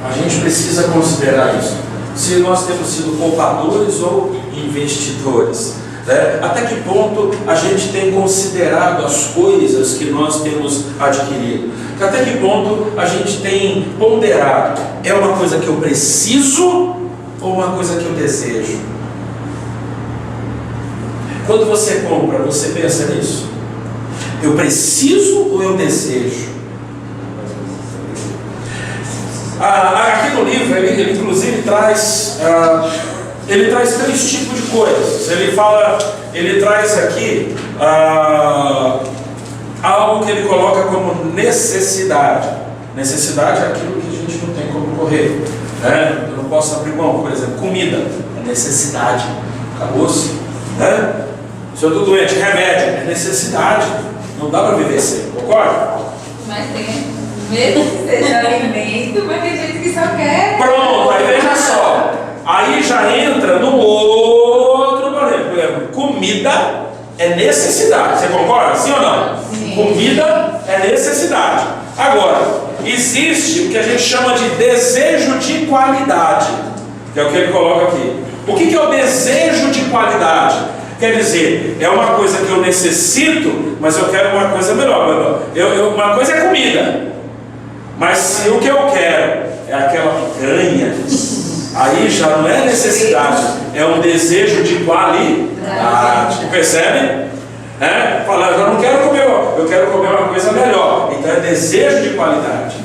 A gente precisa considerar isso. Se nós temos sido poupadores ou investidores, né? Até que ponto a gente tem considerado as coisas que nós temos adquirido? Até que ponto a gente tem ponderado? É uma coisa que eu preciso ou uma coisa que eu desejo? Quando você compra, você pensa nisso? Eu preciso ou eu desejo? Aqui no livro, ele inclusive traz três tipos de coisas. Ele traz aqui algo que ele coloca como necessidade. Necessidade é aquilo que a gente não tem como correr, né? Eu não posso abrir mão, por exemplo, comida é necessidade, acabou-se, né? Se eu estou doente, remédio é necessidade, não dá para viver sem, concorda? Mas tem, mesmo que seja alimento, mas tem gente que só quer. Pronto, aí veja só. Aí já entra no outro problema. Comida é necessidade. Você concorda? Sim ou não? Sim. Comida é necessidade. Agora, existe o que a gente chama de desejo de qualidade, que é o que ele coloca aqui. O que é o desejo de qualidade? Quer dizer, é uma coisa que eu necessito, mas eu quero uma coisa melhor. Uma coisa é comida, mas se o que eu quero é aquela picanha, aí já não é necessidade, é um desejo de qualidade. Percebe? Fala, eu não quero comer, eu quero comer uma coisa melhor. Então é desejo de qualidade.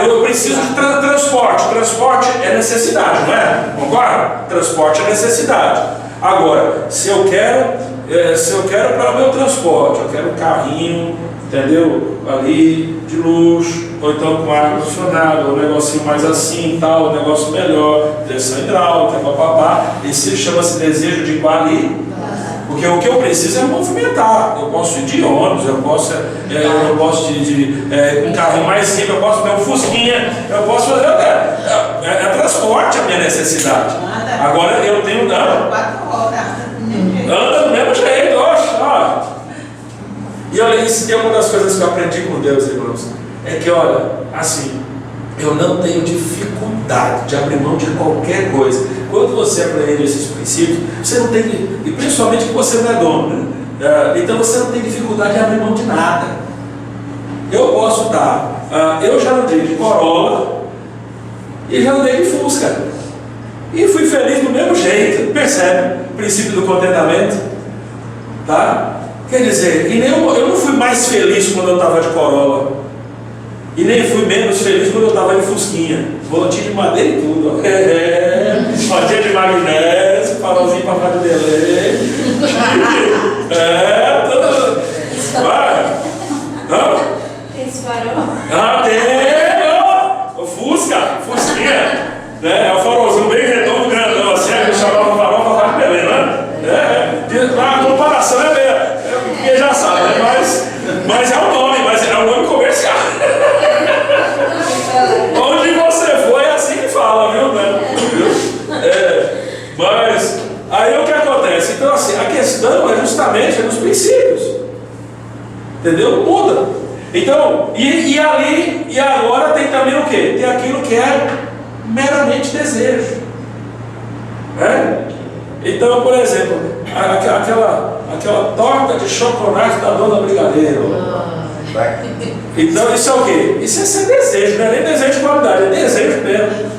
Eu preciso de transporte. Transporte é necessidade, não é? Concorda? Transporte é necessidade. Agora, se eu quero para o meu transporte, eu quero um carrinho, entendeu? Ali de luxo, ou então com ar condicionado, um negocinho mais assim, tal, um negócio melhor, direção hidráulica, papapá. Isso chama-se desejo de qualidade. Porque o que eu preciso é movimentar. Eu posso ir de ônibus, eu posso ir com um carro mais simples, eu posso ter um fusquinha, eu posso fazer. É transporte a minha necessidade. Agora eu tenho. Anda do mesmo jeito, ó. E olha, isso é uma das coisas que eu aprendi com Deus, irmãos. É que, olha, assim, eu não tenho dificuldade de abrir mão de qualquer coisa. Quando você aprende esses princípios, você não tem, e principalmente que você não é dono, né? Então você não tem dificuldade de abrir mão de nada. Eu posso dar, eu já andei de Corolla e já andei de Fusca. E fui feliz do mesmo jeito, percebe? O princípio do contentamento, tá? Quer dizer, eu não fui mais feliz quando eu estava de Corolla. E nem fui menos feliz quando eu estava em Fusquinha. Voltinha de madeira e tudo. Rodinha de magnésio, farolzinho para fazer delay. Tudo. Vai. Esse farol? Tem! O Fusquinha. Né? É o farolzinho bem redondo, grandão. Assim, a gente chamava farol para fazer delay, né? A comparação porque já sabe, né? Mas é o nome comercial. Onde você for é assim que fala, viu? questão é justamente nos princípios. Entendeu? Muda. Então, e agora tem também o quê? Tem aquilo que é meramente desejo. Né? Então, por exemplo, aquela torta de chocolate da dona Brigadeiro. Então, isso é o quê? Isso é ser desejo, não é nem desejo de qualidade, é desejo mesmo.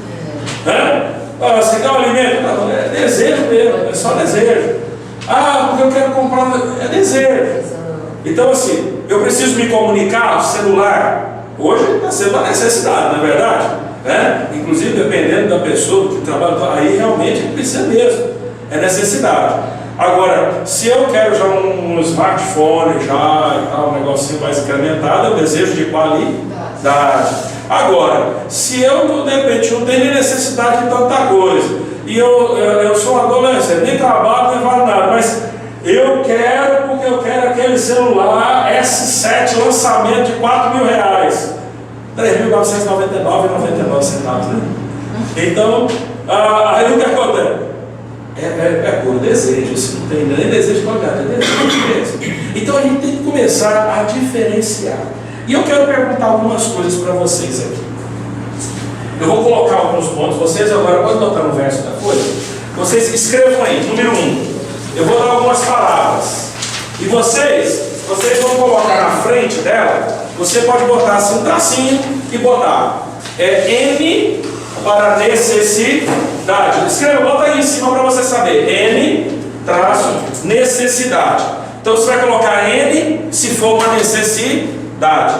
Né? Você quer um alimento? Não, é desejo mesmo, é só desejo. Porque eu quero comprar, é desejo. Então, assim, eu preciso me comunicar, o celular, hoje está sendo uma necessidade, não é verdade? Né? Inclusive, dependendo da pessoa que trabalha, aí realmente precisa mesmo, é necessidade. Agora, se eu quero já um smartphone, um negocinho mais incrementado, eu desejo de qualidade. Agora, se eu, de repente, não tenho nem necessidade de tanta coisa, e eu sou um adolescente, nem trabalho, nem faço nada, mas eu quero, porque eu quero aquele celular S7, lançamento de R$4.000, R$3.999,99, né? Então, aí o que acontece? É puro desejo, isso não tem nem desejo de qualidade, é desejo mesmo. Então a gente tem que começar a diferenciar. E eu quero perguntar algumas coisas para vocês aqui. Eu vou colocar alguns pontos, vocês agora, pode botar no verso da coisa? Vocês escrevam aí, número 1. Eu vou dar algumas palavras. E vocês vão colocar na frente dela, você pode botar assim um tracinho e botar N para necessidade. Escreva, bota aí em cima para você saber. N traço necessidade. Então você vai colocar N se for uma necessidade.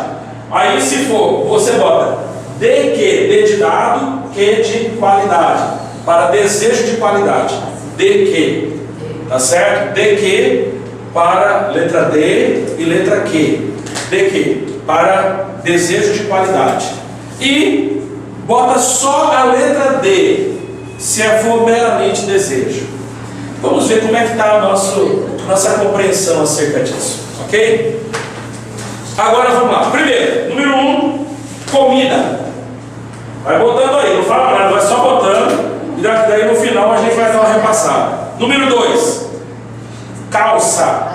Aí se for, você bota D que, D de dado, Q de qualidade. Para desejo de qualidade. D que. Tá certo? D que para letra D e letra Q. D que para desejo de qualidade. E bota só a letra D, se for meramente desejo. Vamos ver como é que está a nossa compreensão acerca disso. Ok? Agora vamos lá. Primeiro, número 1, comida. Vai botando aí, não fala nada, vai só botando. E daí no final a gente vai dar uma repassada. Número 2, calça.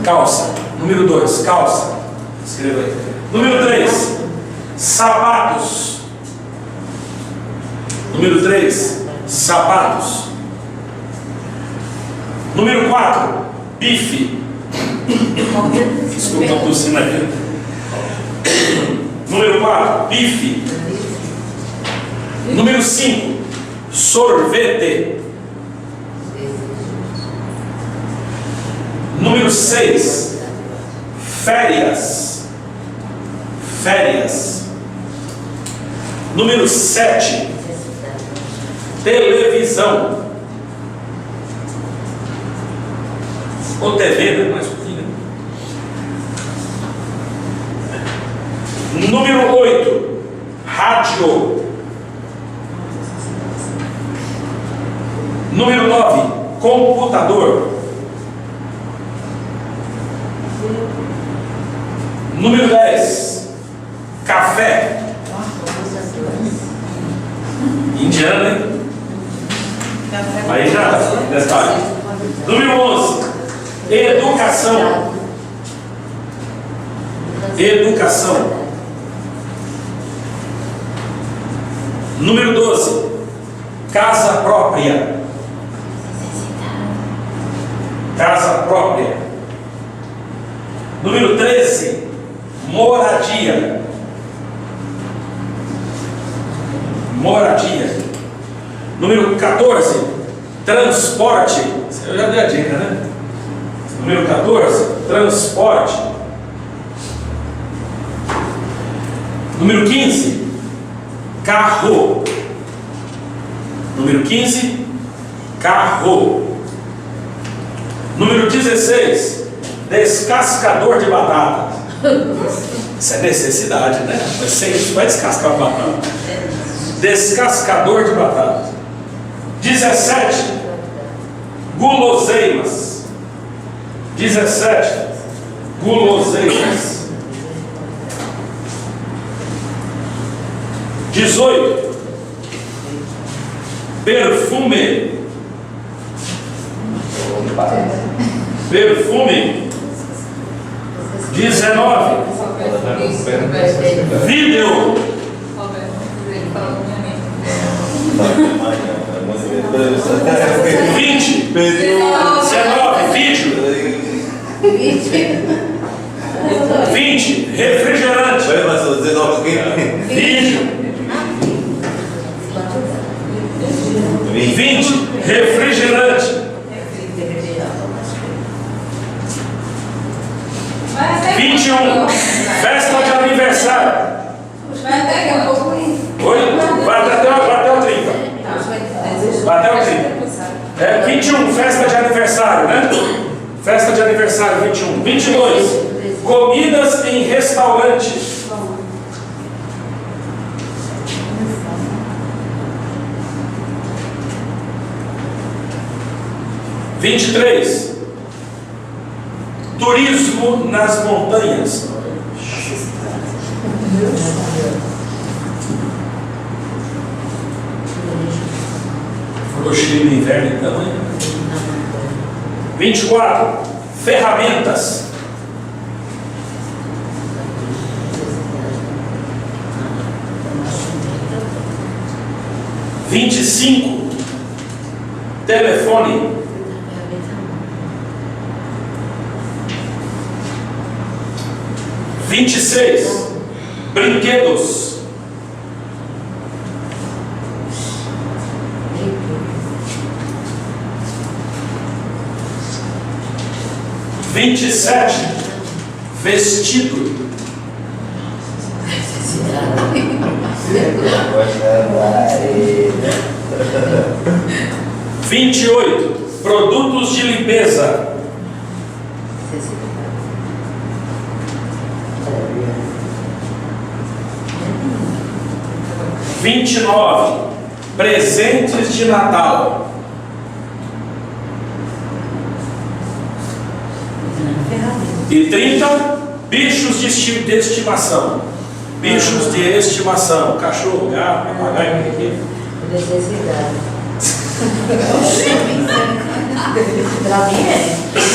Calça. Número 2, calça. Escreva aí. Número 3, sapatos. Número 3, sapatos. Número 4, bife. Desculpa, estou tossindo aqui. Número 4, bife. Número 5, sorvete. Número 6, férias. Férias. Número 7, televisão. Ou TV, né? Mais um pouquinho. Número 8, rádio. Número 9, computador. Número 10, café. Indiana, hein? Aí já, detalhe. Número 11, educação. Educação. Número 12, casa própria. Casa própria. Número 13, moradia. Moradia. Número 14, transporte. Eu já dei a dica, né? Número 14, transporte. Número 15, carro. Número 15, carro. Número 16, descascador de batata. Isso é necessidade, né? Sem isso vai descascar a batata. Descascador de batata. 17, guloseimas. 17, guloseimas. 18, perfume. Perfume. 19. Vídeo. 20. 19. Vídeo. 20. Refrigerante. Oi, mas eu 19 aqui. Vídeo. 20. Refrigerante. 21. Festa de aniversário. Vai até daqui a pouco. Oi? Vai até o 30. Vai até o 30. 21. Festa de aniversário, né? Festa de aniversário, 21. 22. Comidas em restaurante. 23. Turismo nas montanhas. Foi Chile no inverno então, hein? 24. Ferramentas. 25. Telefone. 26. Brinquedos. 27. Vestido. 28. Produtos de limpeza. 29. Presentes de Natal. 30. Bichos de estimação. Bichos de estimação. Cachorro, gato, papagaio, periquito.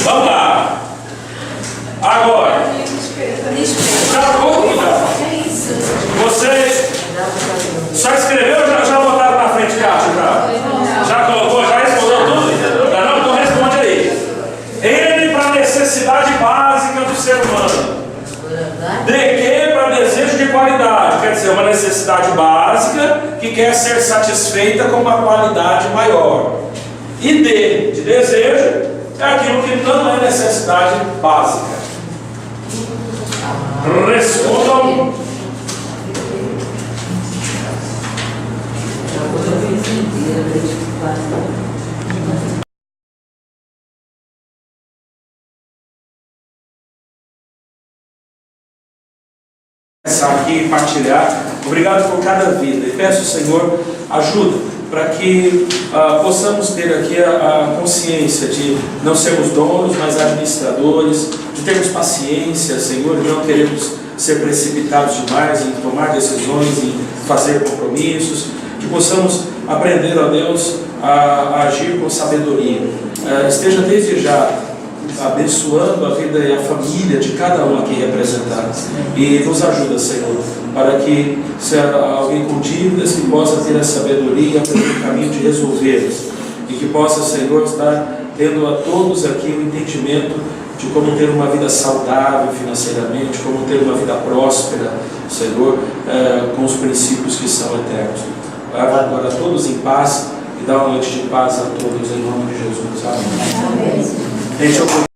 Vamos lá. Agora. Vocês só escreveu ou já botaram na frente caixa? Já colocou? Já respondeu tudo? Não, então responde aí. N para necessidade básica do ser humano. DQ para desejo de qualidade. Quer dizer, uma necessidade básica que quer ser satisfeita com uma qualidade maior. E D de desejo é aquilo que não é necessidade básica. Respondam. Aqui e partilhar. Obrigado por cada vida. E peço, Senhor, ajuda para que possamos ter aqui a consciência de não sermos donos, mas administradores, de termos paciência, Senhor, de não queremos ser precipitados demais em tomar decisões, em fazer compromissos, que possamos aprender, ó Deus, a agir com sabedoria. Esteja desde já abençoando a vida e a família de cada um aqui representado. E nos ajuda, Senhor, para que, se há alguém com dívidas, que possa ter a sabedoria, o caminho de resolvê-las. E que possa, Senhor, estar tendo a todos aqui o entendimento de como ter uma vida saudável financeiramente, como ter uma vida próspera, Senhor, com os princípios que são eternos. Agora todos em paz e dá uma noite de paz a todos, em nome de Jesus. Amém. Amém.